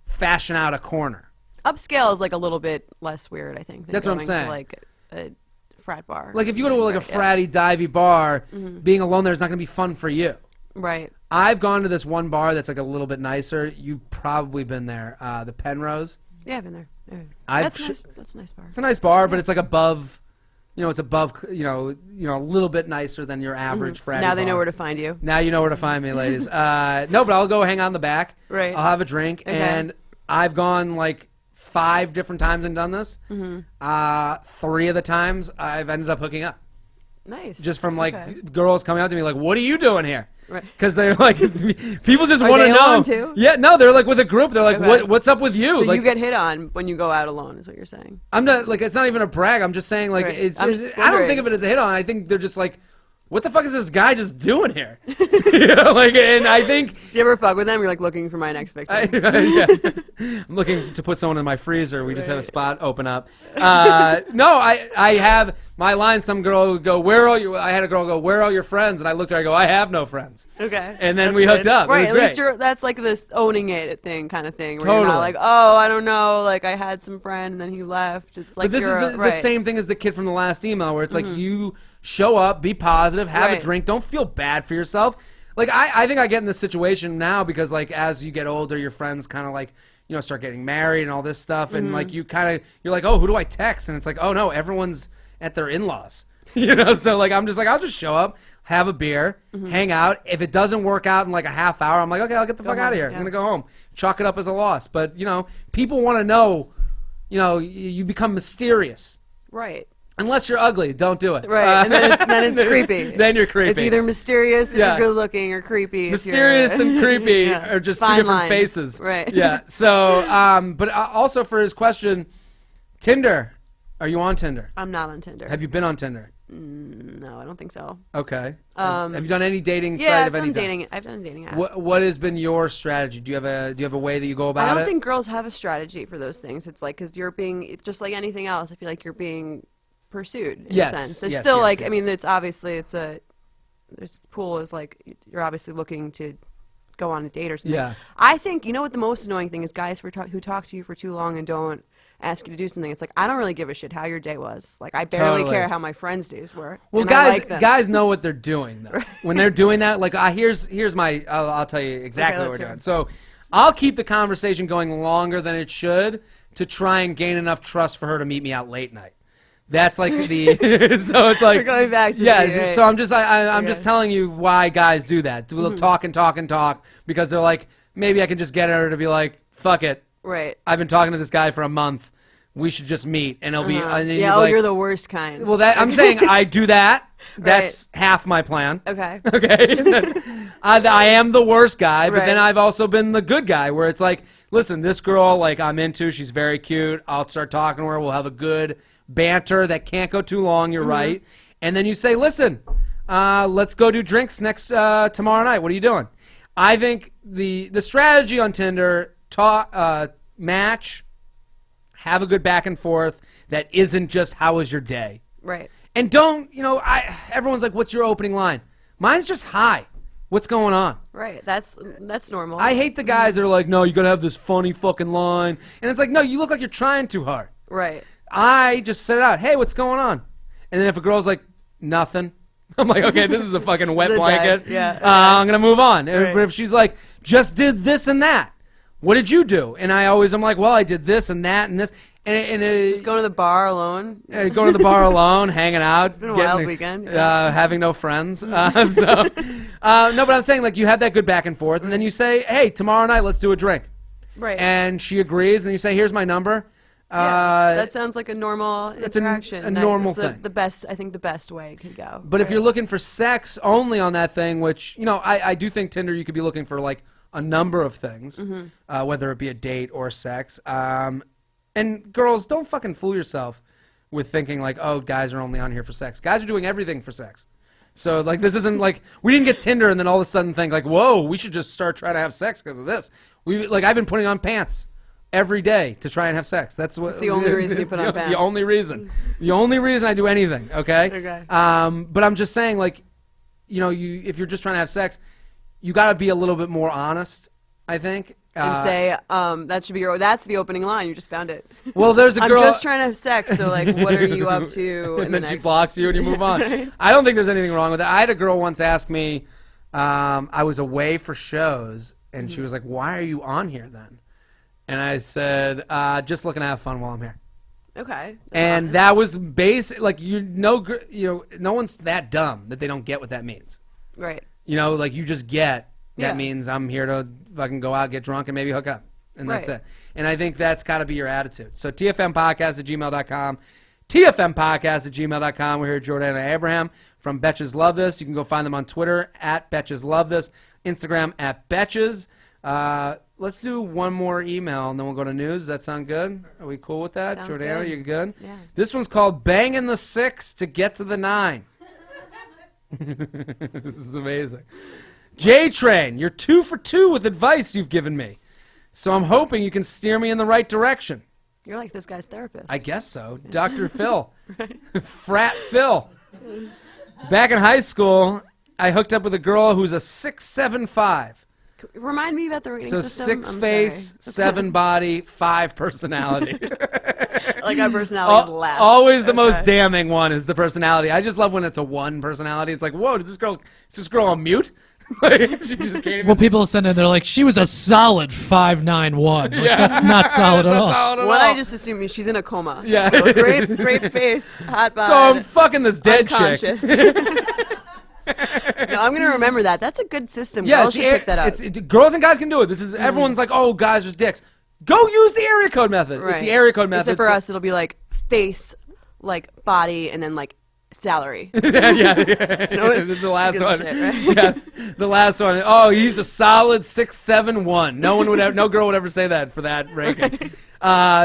fashion out a corner. Upscale is like a little bit less weird, I think. Than that's what I'm going saying. To like a frat bar. Like if you go to like a fratty, divey bar, being alone there is not going to be fun for you. Right. I've gone to this one bar that's like a little bit nicer. You've probably been there. The Penrose. Yeah, I've been there. Yeah. That's nice. That's a nice bar. It's a nice bar, but it's like above. It's above. A little bit nicer than your average fratty. Now they know bar. where to find you. Now you know where to find me, ladies. No, but I'll go hang out in the back. Right. I'll have a drink, and I've gone like 5 different times and done this. 3 of the times I've ended up hooking up. Nice. Just from like girls coming up to me like, "What are you doing here?" Right. Because they're like, people just want to know. Alone too? Yeah, no, they're like with a group. They're like, "What's up with you?" So like, you get hit on when you go out alone, is what you're saying? I'm not like it's not even a brag. I'm just saying like I don't think of it as a hit on. I think they're just like, what the fuck is this guy just doing here? And I think. Do you ever fuck with them? You're like looking for my next victim. Yeah. I'm looking to put someone in my freezer. We just had a spot open up. No, I have my line. Some girl would go, "Where are you?" I had a girl go, "Where are all your friends?" And I looked at her. I go, "I have no friends." Okay. And then we hooked up. Right. It was at great. least that's like this owning it thing kind of thing. Where Totally. you're not like, oh, I don't know. Like I had some friend and then he left. It's like but this is the same thing as the kid from the last email, where it's like you show up, be positive, have a drink, don't feel bad for yourself. Like I think I get in this situation now because like as you get older, your friends kind of like start getting married and all this stuff, and like you're like, oh, who do I text? And it's like, oh no, everyone's at their in-laws. So like I'm just like, I'll just show up, have a beer, hang out. If it doesn't work out in like a half hour, I'm like, okay, I'll get the fuck out of here. I'm gonna go home, chalk it up as a loss. But people want to know. You become mysterious. Right. Unless you're ugly, don't do it. Right, and then it's creepy. Then you're creepy. It's either mysterious if you're good looking or creepy. Mysterious and creepy are just two different faces. Right. Yeah. So, but also for his question, Tinder. Are you on Tinder? I'm not on Tinder. Have you been on Tinder? No, I don't think so. Okay. Have you done any dating site Yeah, of any dating. I've done a dating app. What has been your strategy? Do you have a way that you go about it? I don't think girls have a strategy for those things. It's like because you're being just like anything else. I feel like you're being pursued in a sense. There's still I mean, it's obviously this pool is like you're obviously looking to go on a date or something. Yeah. I think what the most annoying thing is guys who talk to you for too long and don't ask you to do something. It's like I don't really give a shit how your day was. Like I barely care how my friends' days were. Well, guys know what they're doing though. When they're doing that, like here's my I'll tell you exactly what we're doing. So I'll keep the conversation going longer than it should to try and gain enough trust for her to meet me out late night. That's like the so it's like we're going back to right. So I'm just telling you why guys do that. They'll talk and talk and talk because they're like, maybe I can just get her to be like, fuck it. Right. I've been talking to this guy for a month. We should just meet, and it'll be. And you're the worst kind. Well, I'm saying I do that. That's half my plan. Okay. Okay. I am the worst guy, but then I've also been the good guy, where it's like, listen, this girl, like I'm into. She's very cute. I'll start talking to her. We'll have a good banter that can't go too long. You're right. And then you say, listen, let's go do drinks tomorrow night. What are you doing? I think the strategy on Tinder, match, have a good back and forth that isn't just how was your day. Right. And don't, everyone's like, what's your opening line? Mine's just hi. What's going on? Right. That's normal. I hate the guys that are like, no, you got to have this funny fucking line. And it's like, no, you look like you're trying too hard. Right. I just set it out. Hey, what's going on? And then if a girl's like, nothing, I'm like, okay, this is a fucking wet blanket. Yeah. I'm going to move on. Right. But if she's like, just did this and that, what did you do? And I'm like, well, I did this and that and this. And just go to the bar alone. Going to the bar alone, hanging out. It's been a wild weekend. Having no friends. No, but I'm saying like you have that good back and forth, and then you say, hey, tomorrow night let's do a drink. Right. And she agrees, and you say, here's my number. That sounds like a normal That's interaction. a normal that's thing. The best, I think, the best way it could go. But if you're looking for sex only on that thing, which, you know, I do think Tinder, you could be looking for like a number of things, whether it be a date or sex. And girls, don't fucking fool yourself with thinking like, oh, guys are only on here for sex. Guys are doing everything for sex. So like, this isn't like we didn't get Tinder and then all of a sudden think like, whoa, we should just start trying to have sex because of this. I've been putting on pants every day to try and have sex. That's the only reason you put on pants. The only reason. The only reason I do anything. Okay. Okay. But I'm just saying, like, you know, if you're just trying to have sex, you got to be a little bit more honest, I think. And say, that's the opening line. You just found it. Well, there's a girl. I'm just trying to have sex, so like, what are you up to? And then she blocks you and you move on. Right. I don't think there's anything wrong with that. I had a girl once ask me, I was away for shows, and she was like, why are you on here then? And I said, just looking to have fun while I'm here. Okay. And that was basic. Like, no one's that dumb that they don't get what that means. Right. You know, like you just get that means I'm here to fucking go out, get drunk, and maybe hook up. And that's it. And I think that's got to be your attitude. So tfmpodcast@gmail.com. tfmpodcast@gmail.com. We're here, Jordana Abraham from Betches Love This. You can go find them on Twitter @Betches Love This, Instagram @Betches. Let's do one more email, and then we'll go to news. Does that sound good? Are we cool with that? Sounds Jordana, good. you good? Yeah. This one's called Banging the 6 to Get to the 9. This is amazing. J-Train, you're 2 for 2 with advice you've given me. So I'm hoping you can steer me in the right direction. You're like this guy's therapist. I guess so. Dr. Phil. Frat Phil. Back in high school, I hooked up with a girl who's a 6'7", Remind me about the rating so system. 6 face, 7 body, 5 personality. Like our personality is last. Always the most damning one is the personality. I just love when it's a 1 personality. It's like, whoa, is this girl on mute? Like, she just can't even. Well, people send in, they're like, she was a solid 5'9". Like, that's not solid at all. I just assume she's in a coma. Yeah. So great face, hot body. So I'm fucking this dead chick. No, I'm gonna remember that. That's a good system. Yeah, girls should pick that up. Girls and guys can do it. This is everyone's like, oh, guys are dicks. Go use the area code method. Right. It's the area code method. Except for us, it'll be like face, like body, and then like salary. yeah. The last one. Shit, right? Yeah, the last one. Oh, he's a solid 6'7", no girl would ever say that for that ranking.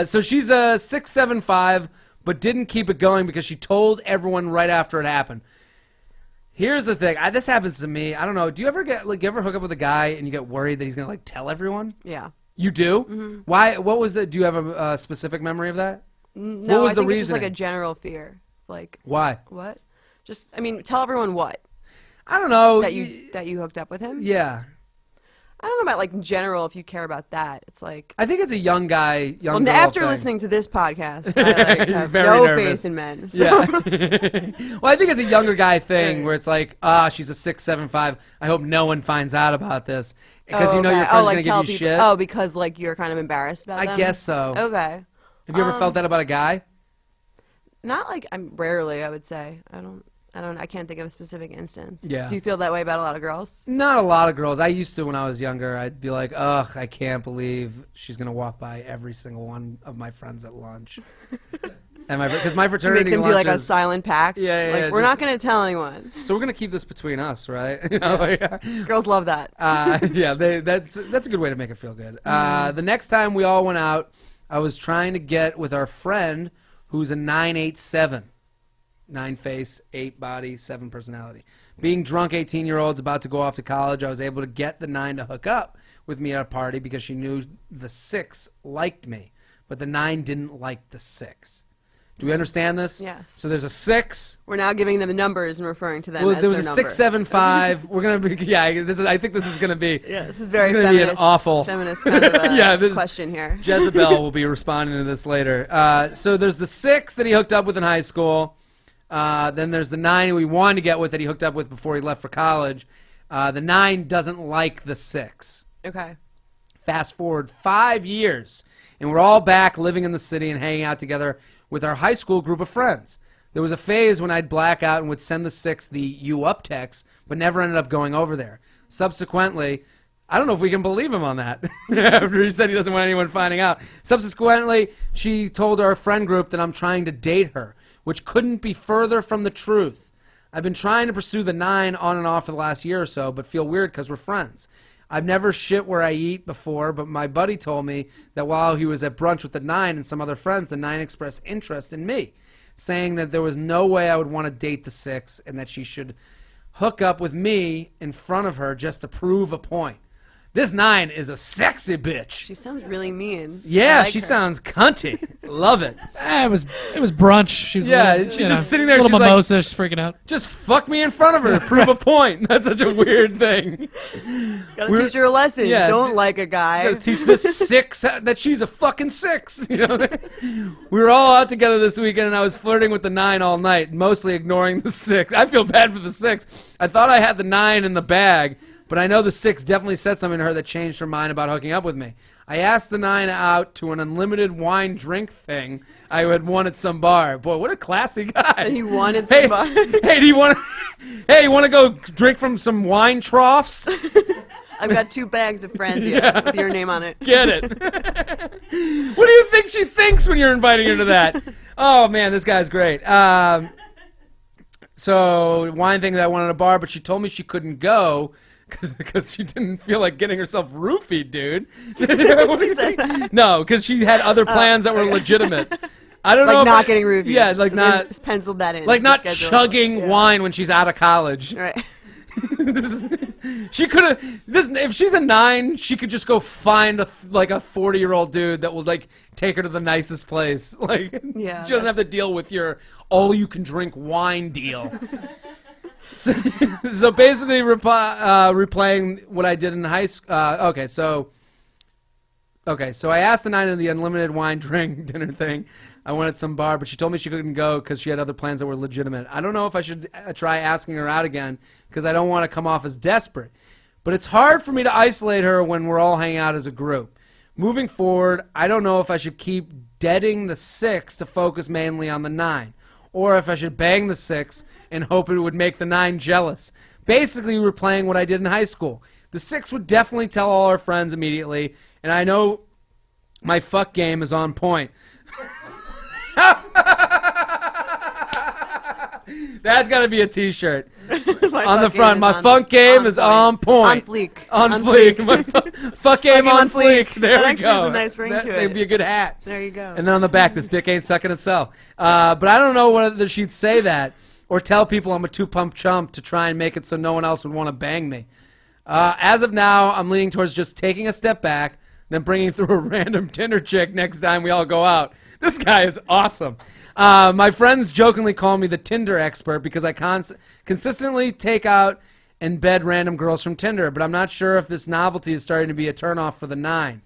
So she's a 6'7", but didn't keep it going because she told everyone right after it happened. Here's the thing. This happens to me. I don't know. Do you ever hook up with a guy and you get worried that he's gonna like tell everyone? Yeah. You do? Mm-hmm. Why? What was the? Do you have a specific memory of that? No, what was I think the it's just like reasoning? a general fear. Like Why? what? Just tell everyone what I don't know. that you hooked up with him. Yeah. I don't know about like in general if you care about that. It's like I think it's a young guy, young girl after thing. listening to this podcast, I like, have very no nervous. faith in men. So. Yeah. Well, I think it's a younger guy thing where it's like, she's a 6'7", I hope no one finds out about this because you know your friend's like gonna give you shit. Oh, because like you're kind of embarrassed about them? I guess so. Okay. Have you ever felt that about a guy? Not like rarely. I would say I can't think of a specific instance. Yeah. Do you feel that way about a lot of girls? Not a lot of girls. I used to when I was younger. I'd be like, ugh, I can't believe she's going to walk by every single one of my friends at lunch. And because my fraternity make them do like a lunches- silent pact. Yeah, we're not going to tell anyone. So we're going to keep this between us, right? You know, Girls love that. Yeah, that's a good way to make it feel good. The next time we all went out, I was trying to get with our friend who's a 9'8", 9 face, 8 body, 7 personality. Being drunk 18-year-olds about to go off to college, I was able to get the 9 to hook up with me at a party because she knew the 6 liked me, but the 9 didn't like the 6. Do we understand this? Yes. So there's a 6. We're now giving them the numbers and referring to them Well, as there was their a number. 6, 7, 5. We're gonna be I think this is gonna be. Yeah, this is very gonna feminist. be an awful feminist kind of Yeah, question here. Jezebel will be responding to this later. So there's the 6 that he hooked up with in high school. Then there's the 9 who he wanted to get with that he hooked up with before he left for college. The 9 doesn't like the 6. Okay. Fast forward 5 years, and we're all back living in the city and hanging out together with our high school group of friends. There was a phase when I'd black out and would send the 6 the "you up" text, but never ended up going over there. Subsequently, I don't know if we can believe him on that after he said he doesn't want anyone finding out. Subsequently, she told our friend group that I'm trying to date her, which couldn't be further from the truth. I've been trying to pursue the 9 on and off for the last year or so, but feel weird because we're friends. I've never shit where I eat before, but my buddy told me that while he was at brunch with the 9 and some other friends, the 9 expressed interest in me, saying that there was no way I would want to date the 6 and that she should hook up with me in front of her just to prove a point. This 9 is a sexy bitch. She sounds really mean. Yeah, like she her. sounds cunty. Love it. It was brunch. She was She's just sitting there. A little She's mimosa. She's freaking out. just fuck me in front of her to prove a point. That's such a weird thing. Gotta teach her a lesson. Yeah. Don't like a guy. Gotta teach this 6 that she's a fucking 6. You know, we were all out together this weekend, and I was flirting with the 9 all night, mostly ignoring the 6. I feel bad for the 6. I thought I had the 9 in the bag, but I know the 6 definitely said something to her that changed her mind about hooking up with me. I asked the 9 out to an unlimited wine drink thing I had won at some bar. Boy, what a classy guy. And he wanted some bar. Hey, do you want to go drink from some wine troughs? I've got 2 bags of Franzia with your name on it. Get it. What do you think she thinks when you're inviting her to that? Oh, man, this guy's great. So, wine thing that I wanted at a bar, but she told me she couldn't go because she didn't feel like getting herself roofied, dude. Did she say that? No, because she had other plans that were legitimate. I don't know. Like if not getting roofied. Yeah, like not. Just penciled that in. Like not Just schedule. chugging wine when she's out of college. Right. She could have. If she's a 9, she could just go find a 40-year-old dude that will like take her to the nicest place. Like, Yeah, she doesn't have to deal with your all-you-can-drink wine deal. So basically, replaying what I did in high school. Okay, so I asked the 9 in the unlimited wine drink dinner thing. I wanted some bar, but she told me she couldn't go because she had other plans that were legitimate. I don't know if I should try asking her out again because I don't want to come off as desperate. But it's hard for me to isolate her when we're all hanging out as a group. Moving forward, I don't know if I should keep deading the 6 to focus mainly on the 9, or if I should bang the 6 and hope it would make the 9 jealous. Basically, we're playing what I did in high school. The 6 would definitely tell all our friends immediately, and I know my fuck game is on point. That's got to be a t-shirt. On the front, my funk game is on point. On fleek. On fleek. My fuck game on fleek. There we That go. actually has a nice ring to it. That'd be a good hat. There you go. And then on the back, this dick ain't sucking itself. But I don't know whether she'd say that or tell people I'm a 2-pump chump to try and make it so no one else would want to bang me. As of now, I'm leaning towards just taking a step back, then bringing through a random Tinder chick next time we all go out. This guy is awesome. My friends jokingly call me the Tinder expert because I consistently take out and bed random girls from Tinder, but I'm not sure if this novelty is starting to be a turnoff for the 9.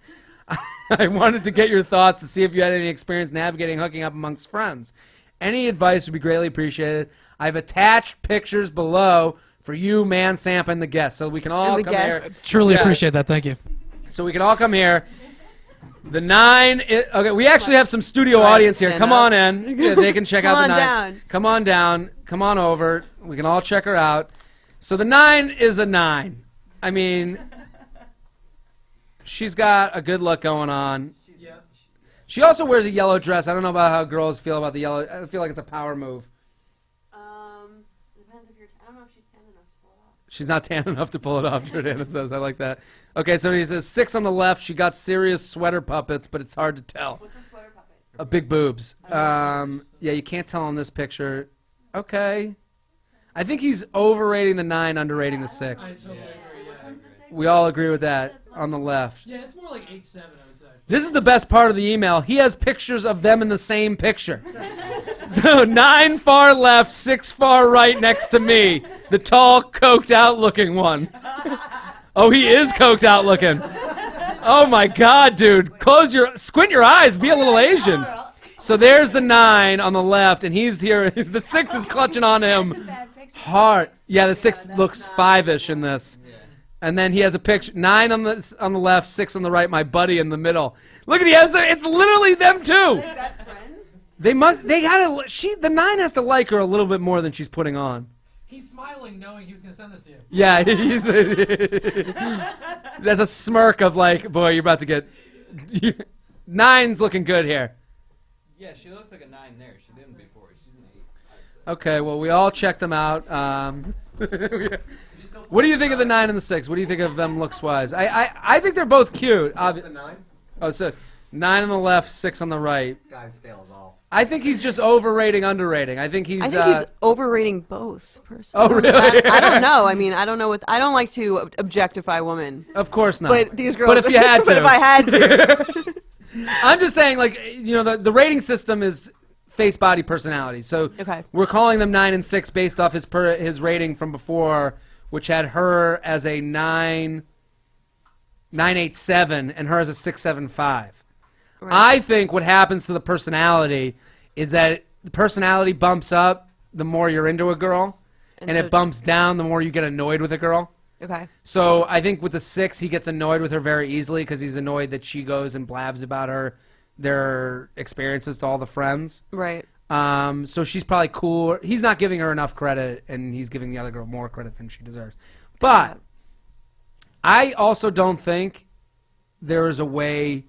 I wanted to get your thoughts to see if you had any experience navigating hooking up amongst friends. Any advice would be greatly appreciated. I've attached pictures below for you, Man, Samp, and the guests, so we can all come here. Truly appreciate that. Thank you. So we can all come here. The 9. Okay, we actually have some studio audience here. Come on in. Yeah, they can check out the 9. Down. Come on down. Come on over. We can all check her out. So the 9 is a 9. I mean, she's got a good look going on. She also wears a yellow dress. I don't know about how girls feel about the yellow. I feel like it's a power move. Depends if you're. I don't know if she's tan enough to pull it off. She's not tan enough to pull it off, Jordana says. I like that. Okay, so he says 6 on the left. She got serious sweater puppets, but it's hard to tell. What's a sweater puppet? Big boobs. Yeah, you can't tell on this picture. Okay. I think he's overrating the 9, underrating the 6. Which one's the 6? We all agree with that on the left. Yeah, it's more like 8-7, I would say. This is the best part of the email. He has pictures of them in the same picture. So 9 far left, 6 far right next to me. The tall, coked out looking one. Oh, he is coked out looking. Oh my God, dude. Squint your eyes, be a little Asian. So there's the 9 on the left, and he's here. The 6 is clutching on him hard. Yeah, the 6 looks 5-ish in this. And then he has a picture, 9 on the left, 6 on the right, my buddy in the middle. Look at it's literally them too. Best friends? The 9 has to like her a little bit more than she's putting on. He's smiling, knowing he was going to send this to you. Yeah, that's a smirk of like, boy, you're about to get 9's looking good here. Yeah, she looks like a 9 there. She didn't before. She's an 8. Okay, well, we all checked them out. What do you think of the 9 and the 6? What do you think of them looks wise? I think they're both cute. The 9? Oh, so 9 on the left, 6 on the right. Guy's scales off. I think he's just overrating, underrating. I think he's overrating both. Personally. Oh, really? I don't know. I mean, I don't know what. I don't like to objectify women. Of course not. But these girls. But if you had to. But if I had to. I'm just saying, like, you know, the rating system is face, body, personality. So we're calling them 9 and 6 based off his rating from before, which had her as a 9.87 and her as a 6.75. Right. I think what happens to the personality is that the personality bumps up the more you're into a girl, and it bumps down the more you get annoyed with a girl. Okay. So I think with the 6, he gets annoyed with her very easily because he's annoyed that she goes and blabs about their experiences to all the friends. Right. So she's probably cool. He's not giving her enough credit, and he's giving the other girl more credit than she deserves. But I also don't think there is a way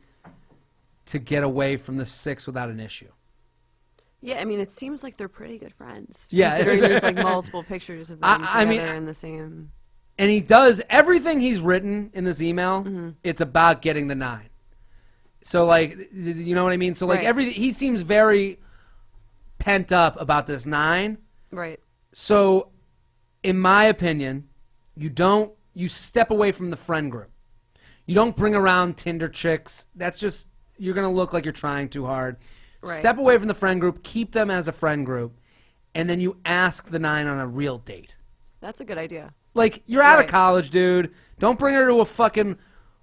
to get away from the 6 without an issue. Yeah, I mean, it seems like they're pretty good friends. Yeah, considering there's like multiple pictures of them together in the same. And he does everything he's written in this email. It's about getting the 9. So like, you know what I mean? So like he seems very pent up about this 9. Right. So, in my opinion, you step away from the friend group. You don't bring around Tinder chicks. That's just, you're going to look like you're trying too hard. Right. Step away from the friend group, keep them as a friend group, and then you ask the 9 on a real date. That's a good idea. Like, you're out of college, dude. Don't bring her to a fucking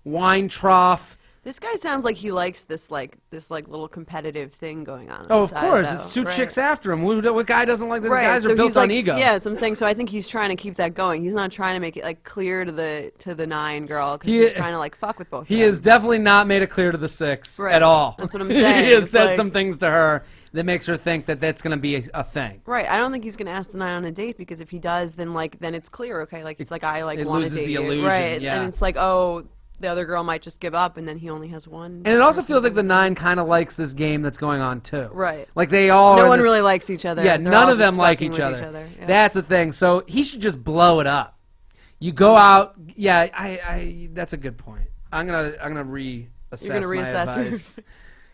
wine trough. This guy sounds like he likes this little competitive thing going on. Oh, of course. It's 2 chicks after him. What guy doesn't like this? Guys are built on ego. Yeah, that's what I'm saying. So I think he's trying to keep that going. He's not trying to make it like clear to the 9 girl because he's trying to like fuck with both of them. He has definitely not made it clear to the 6 at all. That's what I'm saying. He has said some things to her that makes her think that that's going to be a thing. Right. I don't think he's going to ask the 9 on a date because if he does, then it's clear. Okay, like it's like I like want to date the you. illusion. Right. Yeah. And it's like, oh, the other girl might just give up, and then he only has one. And it also feels like the 9 kind of likes this game that's going on too. Right. Like they all. No one really likes each other. Yeah, none of them like each other. Yeah. That's the thing. So he should just blow it up. You go out. Yeah, I that's a good point. I'm gonna reassess my advice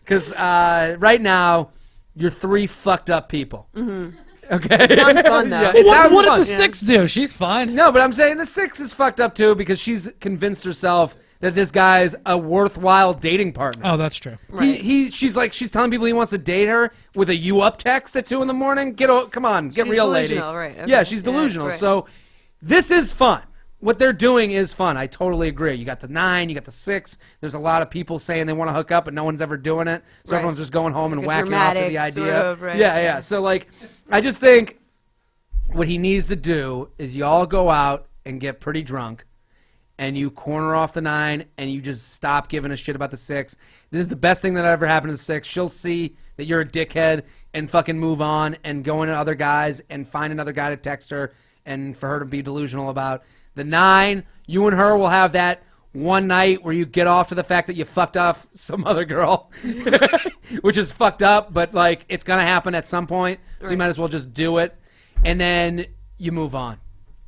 because right now you're 3 fucked up people. Mm-hmm. Okay. It sounds fun though. Yeah, what did the 6 do? She's fine. No, but I'm saying the 6 is fucked up too because she's convinced herself that this guy's a worthwhile dating partner. Oh, that's true. Right. She's telling people he wants to date her with a "you up" text at 2 in the morning. Come on, get real, lady. Right. Okay. Yeah, she's delusional. Right. So this is fun. What they're doing is fun. I totally agree. You got the 9, you got the 6. There's a lot of people saying they want to hook up, but no one's ever doing it. So everyone's just going home and whacking off to the idea. Sort of, right. Yeah. So like, I just think what he needs to do is you all go out and get pretty drunk, and you corner off the 9, and you just stop giving a shit about the 6. This is the best thing that ever happened to the 6. She'll see that you're a dickhead and fucking move on and go into other guys and find another guy to text her and for her to be delusional about. The 9, you and her will have that one night where you get off to the fact that you fucked off some other girl, which is fucked up, but like it's going to happen at some point, so you might as well just do it, and then you move on.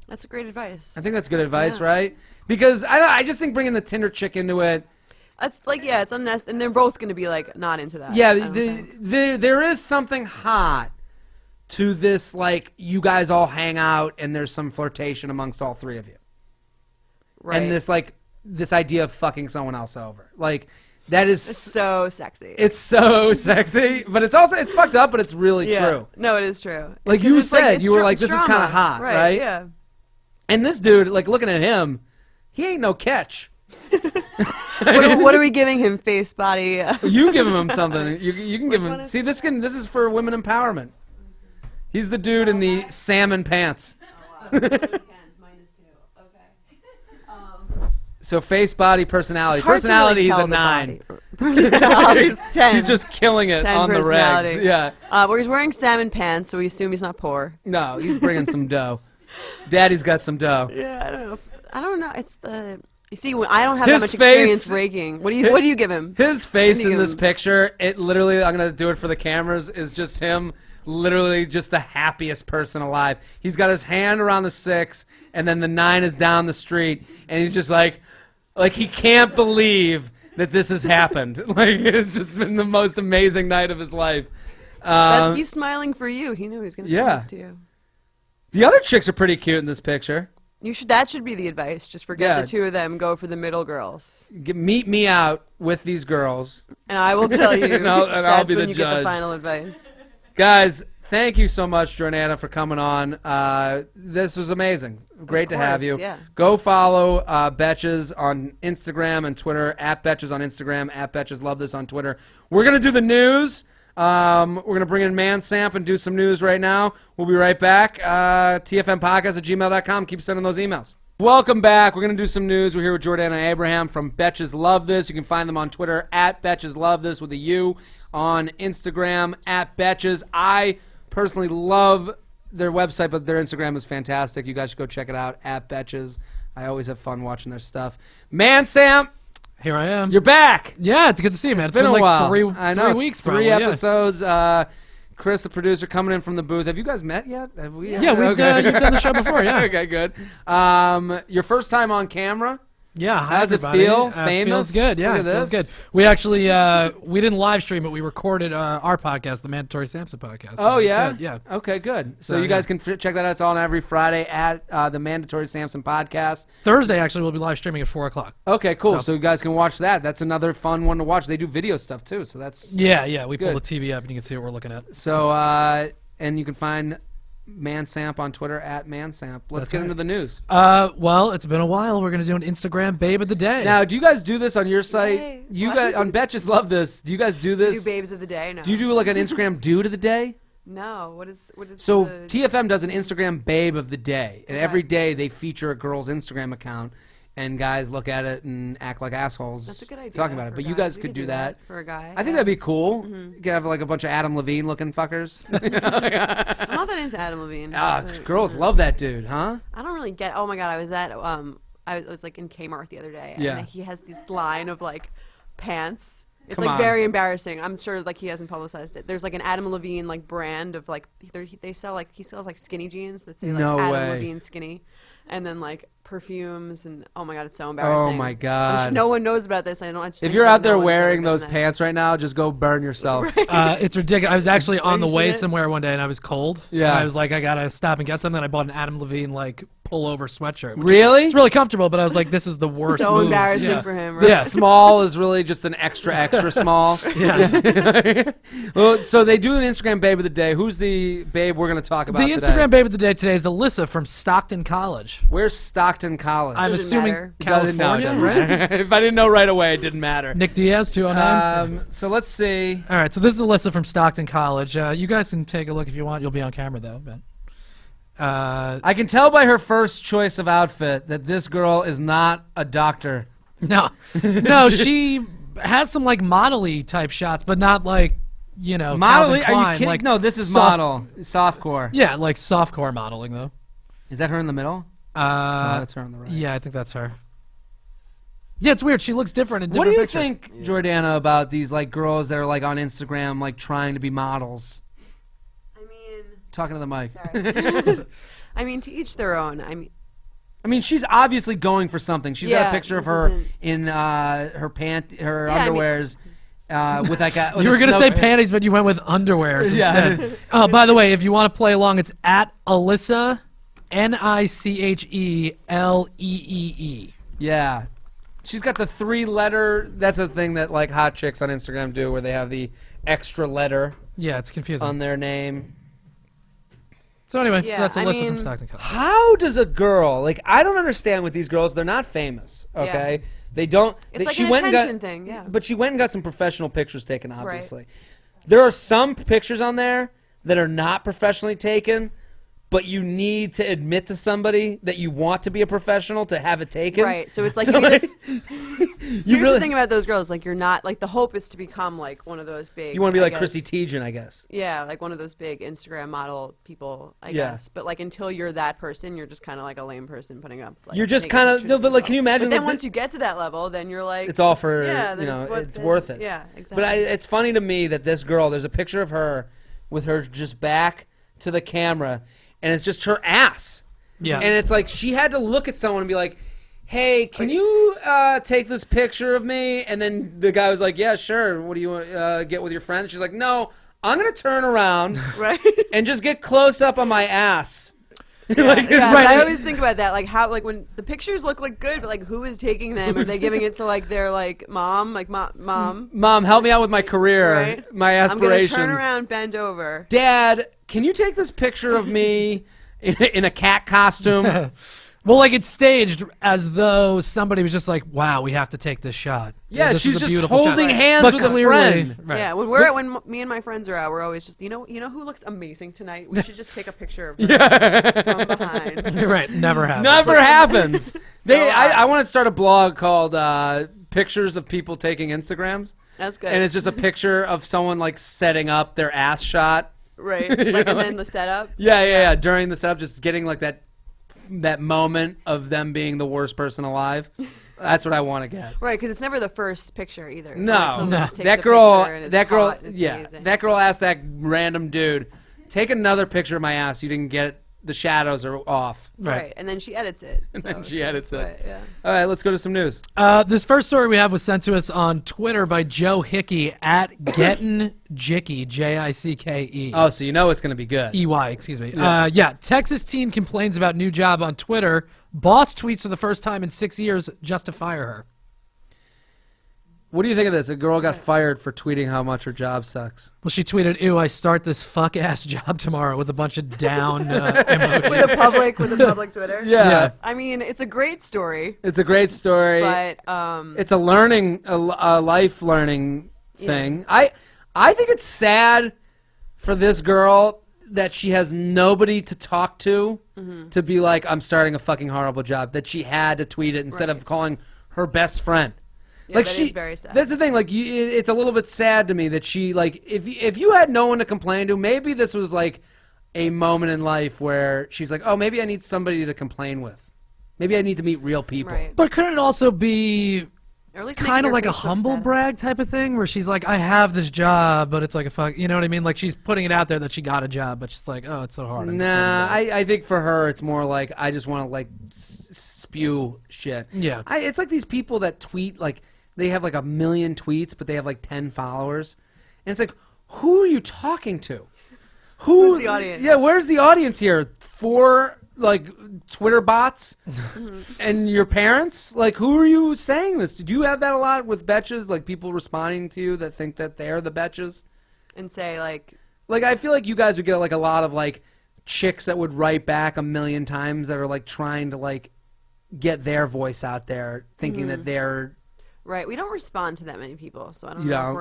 That's a great advice. I think that's good advice, right? Because I just think bringing the Tinder chick into it. That's like, yeah, it's unnecessary, and they're both going to be like not into that. Yeah, there is something hot to this, like you guys all hang out and there's some flirtation amongst all 3 of you. Right. And this idea of fucking someone else over. Like that is it's so sexy. It's so sexy, but it's fucked up, but it's really true. No, it is true. Like you said, you were like, this is kind of hot, right? Yeah. And this dude, like looking at him, he ain't no catch. What are we giving him? Face, body? You give him something. You can give him. See, this is for women empowerment. He's the dude in the salmon pants. Oh, wow. So face, body, personality. Personality, he's a 9. Personality's 10. He's just killing it on the regs. Yeah. Well, he's wearing salmon pants, so we assume he's not poor. No, he's bringing some dough. Daddy's got some dough. Yeah, I don't know. It's the. You see, when I don't have His that much face- experience raking. What do you give him? His face What do you in give this him? picture, it literally, I'm going to do it for the cameras, is just him literally just the happiest person alive. He's got his hand around the 6, and then the 9 is down the street, and he's just like he can't believe that this has happened. Like, it's just been the most amazing night of his life. But he's smiling for you. He knew he was going to say yeah. this to you. The other chicks are pretty cute in this picture. That should be the advice. Just forget Yeah. the two of them. Go for the middle girls. Meet me out with these girls. And I will tell you. And I'll that's be the when you get the judge. final advice. Guys, thank you so much, Jordana, for coming on. This was amazing. Great to have course, you. yeah. Go follow Betches on Instagram and Twitter, at Betches on Instagram, at Betches Love This on Twitter. We're going to do the news. We're going to bring in ManSamp and do some news right now. We'll be right back. TFMpodcast@gmail.com. Keep sending those emails. Welcome back. We're going to do some news. We're here with Jordana Abraham from Betches Love This. You can find them on Twitter, at Betches Love This with a U, on Instagram, at Betches. I personally love their website, but their Instagram is fantastic. You guys should go check it out, at Betches. I always have fun watching their stuff. ManSamp, Here I am. you're back. Yeah, it's good to see you, man. It's been a like while. 3 I know, weeks, three probably. episodes. Chris, the producer, coming in from the booth. Have you guys met yet? Have we? Yeah, you've done the show before, yeah. Okay, good. Your first time on camera. Yeah, hi, How does it everybody. feel? Famous? Feels good. Yeah, Look at feels this. good. We actually we didn't live stream it. We recorded our podcast, the Mandatory Samson podcast. So Oh, it was yeah? good, yeah. Okay, good. So So, you guys can check that out. It's on every Friday at the Mandatory Samson podcast. Thursday actually we'll be live streaming at 4:00. Okay, cool. So- So you guys can watch that. That's another fun one to watch. They do video stuff, too, so that's... Yeah. We pull Good. the TV up and you can see what we're looking at. So, and you can find ManSamp on Twitter, at ManSamp. Let's That's get right. into the news. Well, it's been a while. We're gonna do an Instagram babe of the day. Now, do you guys do this on your site? Yay. You What? guys on Betches Love This. Do you guys do Do this? babes of the day? No. Do you do like an Instagram dude of the day? No. What is? So the, TFM does an Instagram babe of the day, and Okay. every day they feature a girl's Instagram account, and guys look at it and act like assholes. That's a good idea. Talking about it, for but you guys. guys We could do that. for a guy. I think that'd be cool. You could have like a bunch of Adam Levine looking fuckers. I'm not that into Adam Levine. but, Girls uh, love that dude, huh? I don't really get. Oh my god, I was at I was like in Kmart the other day, Yeah. and he has this line of like pants. It's Come like on. very embarrassing. I'm sure like he hasn't publicized it. There's like an Adam Levine like brand of like they sell like he sells like skinny jeans that say like No Adam way. Levine skinny, and then like perfumes and oh my god, it's so embarrassing. Oh my I'm God. sure no one knows about this. I don't. I just If think you're that out there no one's ever wearing done those that. pants right now, just go burn yourself. It's ridiculous. I was actually on the you way seen it? somewhere one day and I was cold. Yeah. And I was like, I gotta stop and get something. I bought an Adam Levine like pullover sweatshirt. which Really? It's really comfortable, but I was like, this is the worst. So move. embarrassing Yeah. for him. The Right? Yeah. small is really just an extra small. Yeah. Well, so they do an Instagram babe of the day. Who's the babe we're going to talk about The today? Instagram babe of the day today is Alyssa from Stockton College. Where's Stockton College? I'm Doesn't assuming matter. Doesn't- no, it California, doesn't right? matter. If I didn't know right away, it didn't matter. Nick Diaz, 209. So let's see. All right, so this is Alyssa from Stockton College. You guys can take a look if you want. You'll be on camera though. But I can tell by her first choice of outfit that this girl is not a doctor. no, no, she has some like model-y type shots, but not like Model? Calvin Are Klein, you kidding? like No, this is soft- model. Softcore. Yeah, like softcore modeling though. Is that her in the middle? No, that's her on the right. Yeah, I think that's her. Yeah, it's weird. She looks different in What do different you pictures. think, Jordana, about these like girls that are like on Instagram, like trying to be models? I mean, Talking to the mic. sorry. I mean, to each their own. I mean, she's obviously going for something. She's got Yeah, a picture of this her isn't- in her Yeah, I mean- underwears with like a. With You a were gonna snow- say panties, but you went with underwears Yeah. instead. Oh, by the way, if you want to play along, it's at Alyssa, NICHELEEE. Yeah, she's got the 3-letter. That's a thing that like hot chicks on Instagram do, where they have the extra letter Yeah, it's confusing. on their name. So anyway, Yeah, so that's I Alyssa from mean- Stockton College. How does a girl like? I don't understand with these girls. They're not famous. Okay, they don't. It's like she an went and attention got, thing, yeah. But she went and got some professional pictures taken. Obviously, there are some pictures on there that are not professionally taken, but you need to admit to somebody that you want to be a professional to have it taken. Right. So it's like, So, you here's really- the thing about those girls. Like, you're not, like, the hope is to become, like, one of those big. You want to be I like guess- Chrissy Teigen, I guess. Yeah, like one of those big Instagram model people, I Yeah. guess. But, like, until you're that person, you're just kind of like a lame person putting up. Like, You're just naked kind of, pictures no, but like, yourself. can you imagine? But then like, once you get to that level, then you're like, it's all for, yeah, you then know, it's it's worth it. Yeah, exactly. But it's funny to me that this girl, there's a picture of her with her just back to the camera, and it's just her ass. Yeah. And it's like she had to look at someone and be like, hey, can you take this picture of me? And then the guy was like, yeah, sure. What do you get with your friend? She's like, no, I'm going to turn around right. and just get close up on my ass. Like, yeah, right. I always think about that, like how, like when the pictures look like good, but like who is taking them? Are they giving it to like their like mom, like mom? Mom, help me out with my career, Right? my aspirations. I'm gonna turn around, bend over. Dad, can you take this picture of me in a cat costume? Well, like it's staged as though somebody was just like, "Wow, we have to take this shot." Yeah, This is she's a just beautiful holding shot. hands But with a clearly, friend. right. Yeah, when me and my friends are out, we're always just you know who looks amazing tonight? We should just take a picture of her from behind. Right, never happens. Never happens. So, I want to start a blog called Pictures of People Taking Instagrams. That's good. And it's just a picture of someone like setting up their ass shot. right, like and then the setup. Yeah. During the setup, just getting like that moment of them being the worst person alive. That's what I want to get. Right, because it's never the first picture either. It's No, like someone just takes that a girl, picture and it's that girl, hot and it's yeah, amazing. that girl asked that random dude, take another picture of my ass. You didn't get it. The shadows are off. Right, and then she edits it. And so then it's she like, edits it. but, yeah. All right, let's go to some news. This first story we have was sent to us on Twitter by Joe Hickey at Gettin' Jicky, J-I-C-K-E. Oh, so you know it's going to be good. E-Y, excuse me. Yeah. Texas teen complains about new job on Twitter. Boss tweets for the first time in 6 years just to fire her. What do you think of this? A girl got fired for tweeting how much her job sucks. Well, she tweeted, "Ew, I start this fuck-ass job tomorrow," with a bunch of down emojis. with a public Twitter. Yeah. I mean, it's a great story, It's a great story. but It's a life learning thing. I think it's sad for this girl that she has nobody to talk to to be like, I'm starting a fucking horrible job. That she had to tweet it instead of calling her best friend. yeah, Like that she, is very sad. that's the thing. Like, it's a little bit sad to me that she, like, if you had no one to complain to, maybe this was like a moment in life where she's like, oh, maybe I need somebody to complain with. Maybe I need to meet real people. Right. But couldn't it also be Or at least kind making of her like a Facebook humble status. brag type of thing, where she's like, "I have this job," but it's like a fuck. You know what I mean? Like she's putting it out there that she got a job, but she's like, "Oh, it's so hard." Nah, I think for her it's more like I just want to like spew shit. Yeah. It's like these people that tweet like they have like 1 million tweets, but they have like 10 followers, and it's like, who are you talking to? Who's the audience? Yeah, where's the audience here? 4 like Twitter bots and your parents? Like, who are you saying this? Do you have that a lot with betches? Like people responding to you that think that they're the betches? and say like, Like, I feel like you guys would get like a lot of like chicks that would write back 1 million times that are like trying to like get their voice out there, thinking that they're. right, we don't respond to that many people, so I don't You know if don't?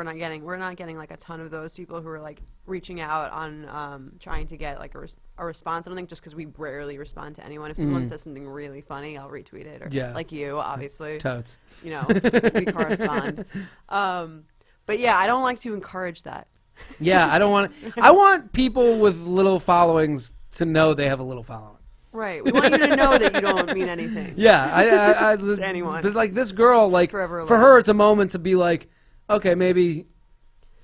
we're not getting like a ton of those people who are like reaching out on trying to get like a response. I don't think just because we rarely respond to anyone. If someone says something really funny, I'll retweet it, or Yeah. like you, obviously. Totes. You know, we correspond. But yeah, I don't like to encourage that. Yeah, I don't want. I want people with little followings to know they have a little following. Right, we want you to know that you don't mean anything. Yeah, I To anyone. But like this girl, like Forever for alone. her, it's a moment to be like, okay, maybe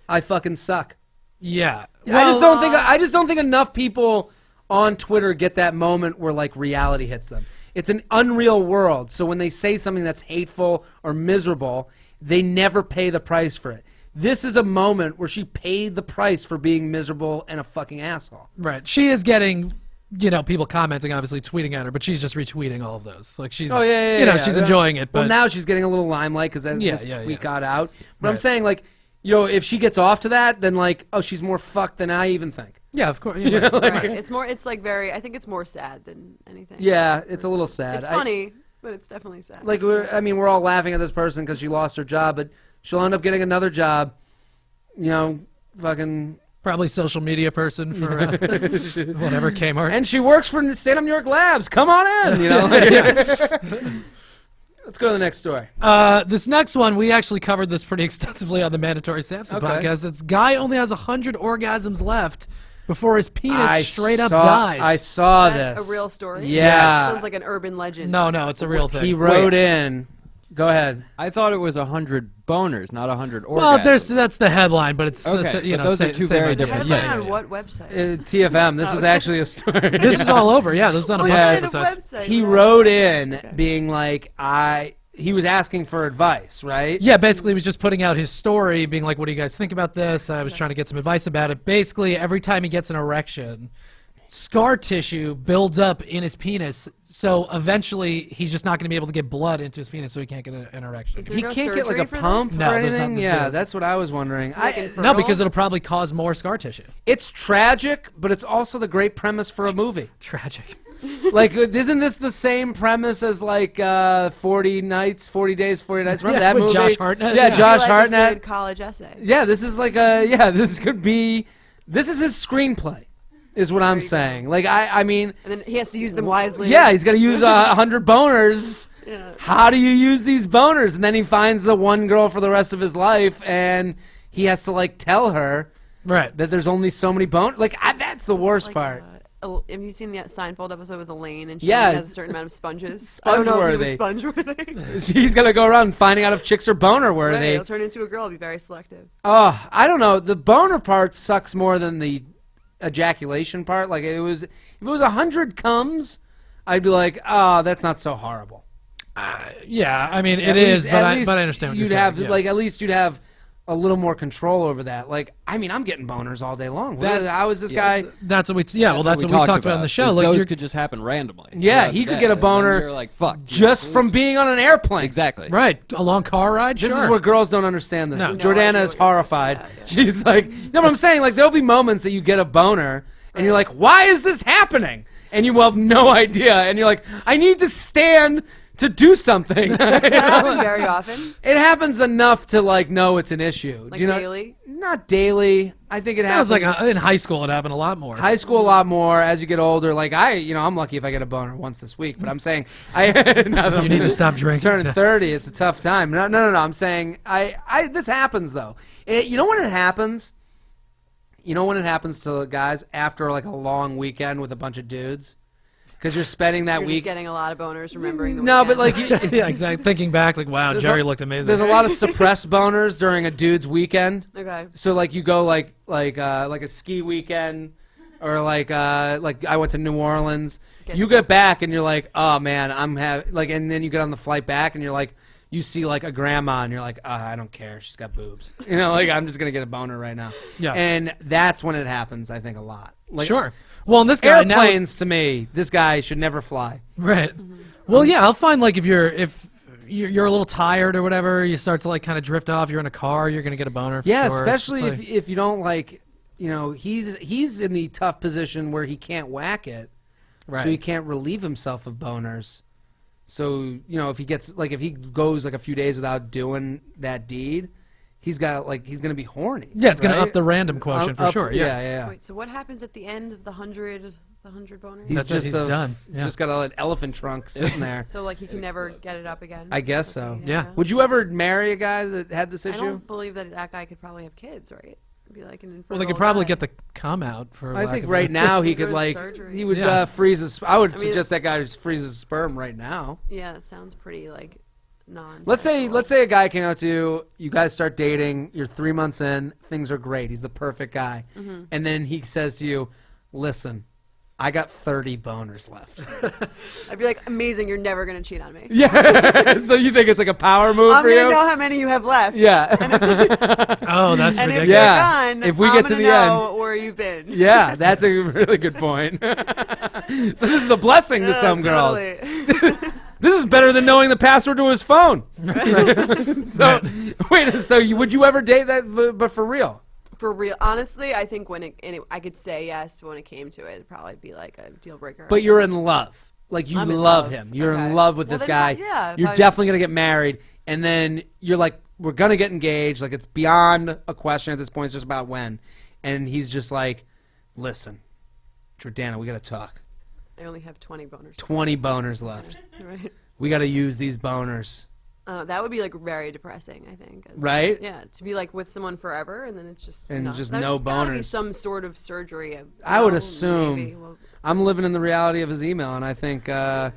I fucking suck. Yeah. I just don't think enough people on Twitter get that moment where like reality hits them. It's an unreal world. So when they say something that's hateful or miserable, they never pay the price for it. This is a moment where she paid the price for being miserable and a fucking asshole. Right. She is getting, people commenting, obviously tweeting at her, but she's just retweeting all of those. Like she's, she's enjoying it. But Well, now she's getting a little limelight because this tweet got out. But I'm Right. saying, like, if she gets off to that, then like, oh, she's more fucked than I even think. yeah, of course. Yeah, right. Right. It's like very. I think it's more sad than anything. Yeah, it's a little sad. It's funny, but it's definitely sad. Like, we're all laughing at this person because she lost her job, but she'll end up getting another job, fucking Probably social media person for whatever Kmart. And she works for Stand Up New York Labs. Come on in, you know. Let's go to the next story. This next one, we actually covered this pretty extensively on the Mandatory Samson podcast. This guy only has 100 orgasms left before his penis straight up dies. I saw Is that this. a real story? Yeah. Sounds like an urban legend. No, it's a real thing. He wrote in. Go ahead. I thought it was 100 boners, not 100 orgasms. Well, that's the headline, but it's Okay, but those are two same very idea. different Headline things. on what website? TFM. This was actually a story. This is all over. Yeah, this is on a bunch Yeah. of different sites. website. He wrote in being like, he was asking for advice, right? Yeah, basically he was just putting out his story, being like, what do you guys think about this? I was trying to get some advice about it. Basically, every time he gets an erection, scar tissue builds up in his penis, so eventually he's just not going to be able to get blood into his penis, so he can't get an erection. Is there He no can't get like surgery a for pump this? No, or there's anything? nothing to Yeah, do. that's what I was wondering. like No, infertile? because it'll probably cause more scar tissue. It's tragic, but it's also the great premise for a movie. Tragic. Like, isn't this the same premise as like 40 Nights, 40 Days, 40 Nights? Remember that with movie? Josh Hartnett? Yeah, Yeah. Josh like Hartnett. A good college essay. Yeah, this is like this could be, this is his screenplay, is what I'm you go. saying. Like, I mean, And then he has to use them wisely. yeah, he's got to use 100 boners. Yeah. How do you use these boners? And then he finds the one girl for the rest of his life, and he has to like tell her Right. that there's only so many boners. Like, that's the worst Like, part. have you seen the Seinfeld episode with Elaine and she Yeah. only has a certain amount of sponges? I don't know if he was sponge-worthy. He's gonna go around finding out if chicks are boner worthy. Right, he'll turn into a girl. Be very selective. Oh, I don't know. The boner part sucks more than the ejaculation part. Like, if it was 100 comes, I'd be like, oh, that's not so horrible. Yeah, I mean, At it is, least- at but I least understand what you'd you're have saying. Yeah. like at least you'd have a little more control over that. Like, I mean, I'm getting boners all day long. How is this guy? That's what we that's what we talked about in the show. is Like, those you're- could just happen randomly. Yeah, throughout he the could day, get a and then boner You're like, fuck. Just from being on an airplane. Exactly. right, a long car ride. This Sure. is where girls don't understand this. No. Jordana idea is what you're horrified. talking about, yeah. She's like, no, but I'm saying, like, there'll be moments that you get a boner, and you're like, why is this happening? And you have no idea, and you're like, I need to stand to do something. Does that happen very often? It happens enough to like know it's an issue. Like Do you know? daily? Not daily. I think it That happens. was like in high school. It happened a lot more. High school a lot more. As you get older, like I'm lucky if I get a boner once this week. But I'm saying you You need to stop drinking. Turning 30, it's a tough time. No. I'm saying this happens though. You know when it happens? You know when it happens to guys after like a long weekend with a bunch of dudes? Because you're spending that You're week. just getting a lot of boners remembering the No, weekend. but like Yeah, exactly. Thinking back, like, wow, There's Jerry a- looked amazing. there's a lot of suppressed boners during a dude's weekend. Okay. So like you go like a ski weekend, or like I went to New Orleans. You get back and you're like, oh man, and then you get on the flight back and you're like, you see like a grandma and you're like, I don't care, she's got boobs. You know, like I'm just gonna get a boner right now. Yeah. And that's when it happens, I think, a lot. Like, Sure. Well, in this guy now, airplanes to me, this guy should never fly. right? Well, yeah, I'll find like if you're a little tired or whatever, you start to like kind of drift off. You're in a car, you're gonna get a boner. For Yeah, sure. especially It's like- if you don't like, he's in the tough position where he can't whack it, Right. so he can't relieve himself of boners. So if he goes like a few days without doing that deed, he's gonna be horny. yeah, it's gonna right? up the random quotient for Up- sure. Yeah. yeah. Wait, so what happens at the end of the 100 boners? That's it, he's done. He's Yeah. just got an elephant trunk sitting there. So like he can never get it up again? I guess so. Yeah. Would you ever marry a guy that had this I issue? don't believe that guy could probably have kids, right? It'd be like an infertile Well, they could probably guy. get the cum out for. I lack think of right a- now he Go could to surgery. he would Yeah. freeze his. I would mean, suggest that guy just freeze his sperm right now. Yeah, that sounds pretty like non. Let's say a guy came out to you. You guys start dating. You're 3 months in. Things are great. He's the perfect guy. Mm-hmm. And then he says to you, "Listen, I got 30 boners left." I'd be like, amazing, you're never gonna cheat on me. Yeah. So you think it's like a power move I'm for gonna you? know how many you have left. Yeah. Oh, that's And if ridiculous. you're Yeah. gone, If we I'm get to gonna the know where you've been. Yeah. That's a really good point. So this is a blessing to some girls. Totally. This is better than knowing the password to his phone. So wait. So would you ever date that? But for real? For real, honestly, I think I could say yes, but when it came to it, it'd probably be like a deal breaker. But you're in love. Like you I'm in love love. him. You're Okay. in love with Well, this then, guy. yeah, if You're I- definitely gonna get married, and then you're like, we're gonna get engaged. Like it's beyond a question at this point. It's just about when. and he's just like, listen, Jordana, we got to talk. I only have 20 boners. 20 boners left. Right. We got to use these boners. That would be like very depressing, I think. Right? Yeah, to be like with someone forever and then it's just And not. just There's no gotta be boners. some sort of surgery. I would Well, assume. maybe. Well, I'm living in the reality of his email, and I think. Well,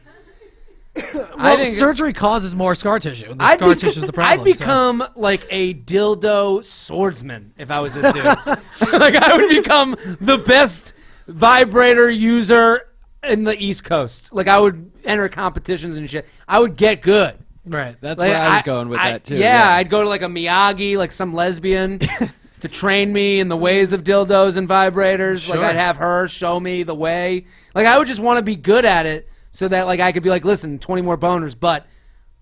I think surgery causes more scar tissue. The scar tissue is the problem. I'd become like a dildo swordsman if I was this dude. Like I would become the best vibrator user in the East Coast. Like I would enter competitions and shit. I would get good. Right. That's Like, where I was going with that too. Yeah, I'd go to like a Miyagi, like some lesbian, to train me in the ways of dildos and vibrators. Sure. Like I'd have her show me the way. Like I would just want to be good at it so that like I could be like, listen, 20 more boners, but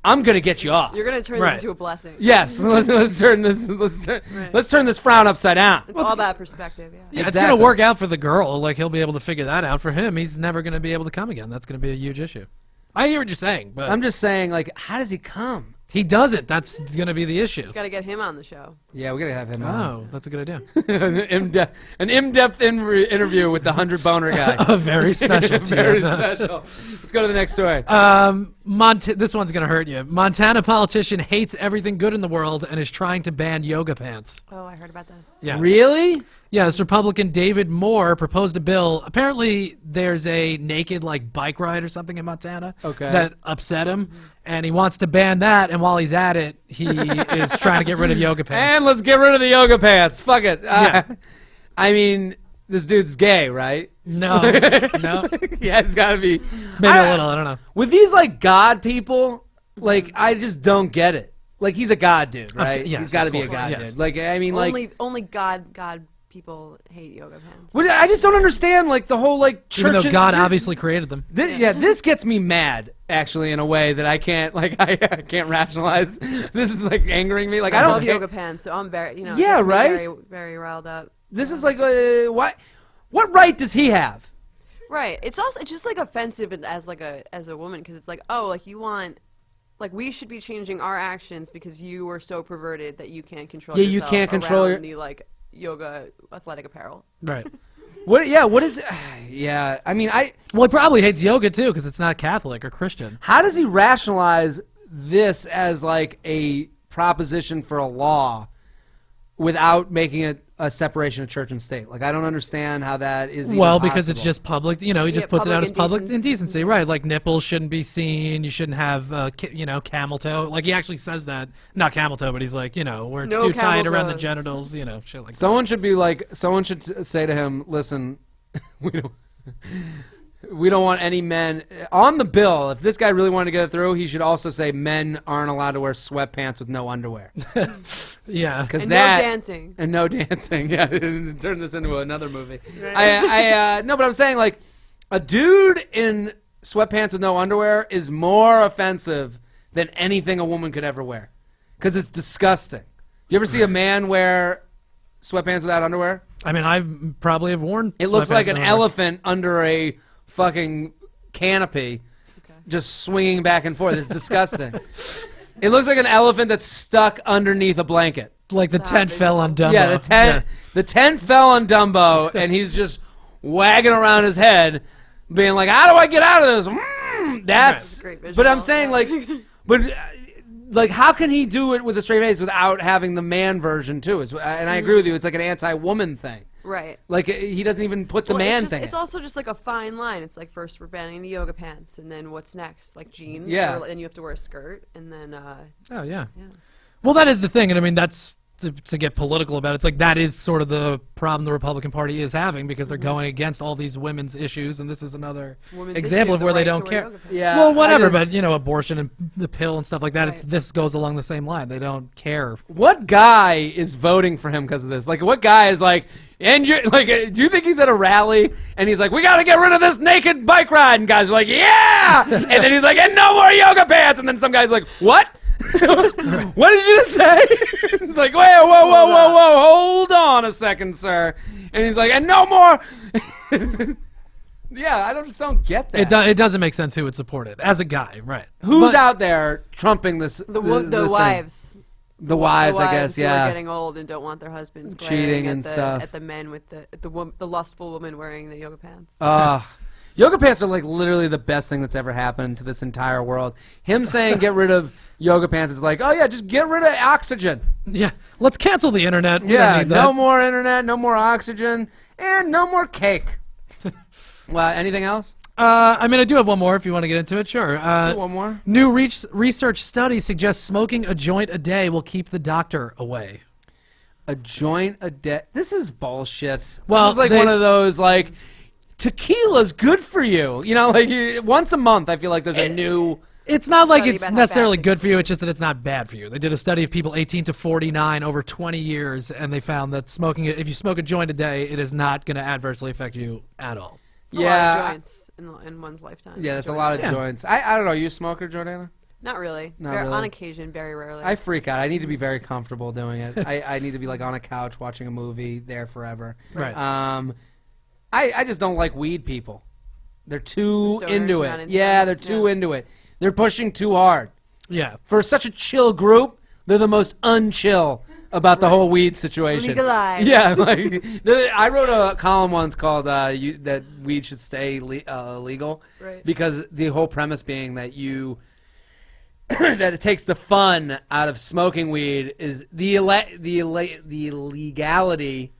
I'm gonna get you off. you're going to turn Right. this into a blessing. Yes, let's turn this let's turn this frown upside down. It's all about perspective, yeah. Yeah, it's Exactly. going to work out for the girl. Like, he'll be able to figure that out. For him, he's never going to be able to come again. That's going to be a huge issue. I hear what you're saying, but I'm just saying, like, how does he come? he doesn't. That's going to be the issue. You got to get him on the show. Yeah, we gotta have him Oh, that's a good idea. on. An in-depth interview with the 100 boner guy. A very special Very TFM. special. Let's go to the next story. This one's going to hurt you. Montana politician hates everything good in the world and is trying to ban yoga pants. Oh, I heard about this. Yeah. Really? Yeah, this Republican David Moore proposed a bill. Apparently, there's a naked like bike ride or something in Montana that upset him, and he wants to ban that. And while he's at it, he is trying to get rid of yoga pants. And let's get rid of the yoga pants. Fuck it. Yeah. I mean, this dude's gay, right? No, no, Yeah, it's gotta be. maybe a little. I don't know. With these like God people, like I just don't get it. Like he's a God dude, right? yes, He's got to of be a course, God yes. dude. Like I mean, like Only God people hate yoga pants. what- I just don't understand like the whole like church. Even though and- God obviously created them. This gets me mad actually in a way that I can't like I can't rationalize. This is like angering me. Like I I don't love get- yoga pants, so I'm very, it Yeah, gets me right? Very, very riled up. This is like what right does he have? Right. It's just like offensive as a woman because it's like, oh, like you want, like we should be changing our actions because you are so perverted that you can't control. Yeah, you yourself can't control around your- the like yoga athletic apparel. Right. What? Yeah. What is? Yeah. I mean, Well, he probably hates yoga too because it's not Catholic or Christian. how does he rationalize this as like a proposition for a law without making it a separation of church and state? Like I don't understand how that is. Even Well, because it's possible. just public. He just Yeah, puts it out public as public indecency. indecency, right? Like nipples shouldn't be seen. You shouldn't have, camel toe. Like he actually says that, not camel toe, but he's like, where it's No too tight camel around the toes. genitals, shit like Someone should be like. Someone should say to him, "Listen, we don't want any men on the bill. If this guy really wanted to get it through, he should also say men aren't allowed to wear sweatpants with no underwear. that. Yeah. Because And that no dancing. and no dancing. Yeah, turn this into another movie. No, but I'm saying like a dude in sweatpants with no underwear is more offensive than anything a woman could ever wear, because it's disgusting. You ever see a man wear sweatpants without underwear? I mean, I probably have worn. It looks sweatpants like an with elephant under a fucking canopy, just swinging back and forth. It's disgusting. It looks like an elephant that's stuck underneath a blanket. like the Stop tent it. fell on Dumbo. Yeah, the tent fell on Dumbo, and he's just wagging around his head, being like, "How do I get out of this?" That's. Great visual, But I'm saying yeah. like, how can he do it with a straight face without having the man version too? And I agree with you. It's like an anti-woman thing. Right. Like he doesn't even put the Well, man it's thing. It's also just like a fine line. It's like first we're banning the yoga pants, and then what's next? Like jeans. Yeah. And you have to wear a skirt, and then Oh yeah. yeah. Well, that is the thing, and I mean that's to get political about it. It's like that is sort of the problem the Republican Party is having because they're going against all these women's issues, and this is another Women's example issue, of the where they right to don't wear care. yoga pants. Yeah. Well, whatever, I just- but abortion and the pill and stuff like that. It's Right. this goes along the same line. They don't care. What guy is voting for him because of this? Like, what guy is like, and you're like, do you think he's at a rally and he's like, we got to get rid of this naked bike ride? And guys are like, yeah! And then he's like, and no more yoga pants! And then some guy's like, what? What did you just say? It's like, whoa, hold on a second, sir. And he's like, and no more. Yeah, I just don't get that. It doesn't make sense who would support it as a guy, right? Who's But- out there trumping this? The this thing? wives. The wives, I guess, who yeah. are getting old and don't want their husbands Cheating glaring and at stuff. at the men with the lustful woman wearing the yoga pants. Yoga pants are like literally the best thing that's ever happened to this entire world. Him saying get rid of yoga pants is like, oh yeah, just get rid of oxygen. Yeah, let's cancel the internet. We Yeah, don't need that. no more internet, no more oxygen, and no more cake. Well, anything else? I mean, I do have one more if you want to get into it. Sure. One more. New research study suggests smoking a joint a day will keep the doctor away. A joint a day. This is bullshit. Well, this is like one of those like tequila's good for you. You know, like once a month. I feel like there's a new. It's not like Study it's about how necessarily bad good for you. It's just that it's not bad for you. They did a study of people 18 to 49 over 20 years, and they found that if you smoke a joint a day, it is not going to adversely affect you at all. It's a lot of joints in one's lifetime. Yeah, that's a lot of joints. I don't know. You a smoker, Jordana? Not really. Not really. On occasion, very rarely. I freak out. I need to be very comfortable doing it. I need to be like on a couch watching a movie there forever. Right. I just don't like weed people. They're too The stoners, into you're it. not into Yeah, them? they're too into it. They're pushing too hard. Yeah. For such a chill group, they're the most unchill about the whole weed situation. Legalized. Yeah, like I wrote a column once called that weed should stay legal, Right. because the whole premise being that that it takes the fun out of smoking weed is the legality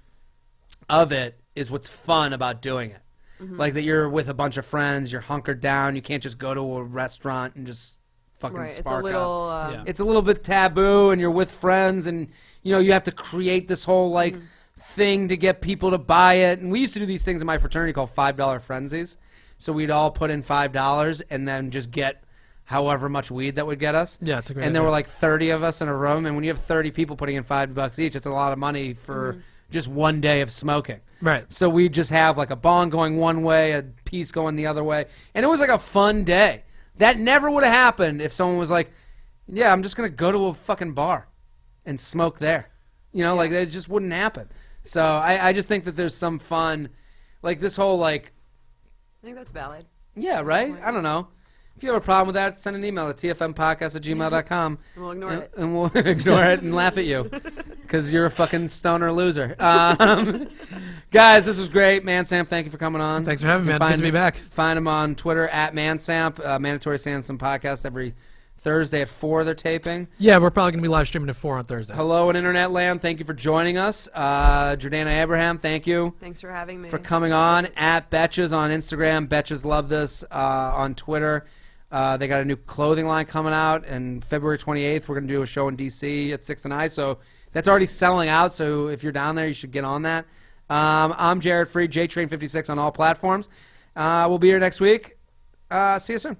of it is what's fun about doing it. Mm-hmm. Like that you're with a bunch of friends, you're hunkered down, you can't just go to a restaurant and just fucking Right. It's a spark little. up. Yeah. It's a little bit taboo, and you're with friends, and you have to create this whole like thing to get people to buy it. And we used to do these things in my fraternity called $5 frenzies. So we'd all put in $5 and then just get however much weed that would get us. Yeah, it's a great And there idea. were like 30 of us in a room, and when you have 30 people putting in $5 each, it's a lot of money for just one day of smoking. Right. So we just have like a bong going one way, a piece going the other way, and it was like a fun day. That never would have happened if someone was like, yeah, I'm just going to go to a fucking bar and smoke there. Like that just wouldn't happen. So I just think that there's some fun, like this whole like, I think that's valid. yeah, right? I don't know. If you have a problem with that, send an email at tfmpodcast@gmail.com. We'll ignore it. And we'll ignore it and laugh at you because you're a fucking stoner loser. Guys, this was great. Mansamp, thank you for coming on. Thanks for having me, You man. can Good to be back. Find him on Twitter at Mansamp, Mandatory Sansom Podcast every Thursday at 4 they're taping. Yeah, we're probably going to be live streaming at 4 on Thursdays. Hello in Internet Land. Thank you for joining us. Jordana Abraham, thank you Thanks for having me. for coming on. At Betches on Instagram. Betches love this on Twitter. They got a new clothing line coming out, and February 28th we're going to do a show in D.C. at 6 and I. So that's already selling out, so if you're down there, you should get on that. I'm Jared Freid, JTrain56 on all platforms. We'll be here next week. See you soon.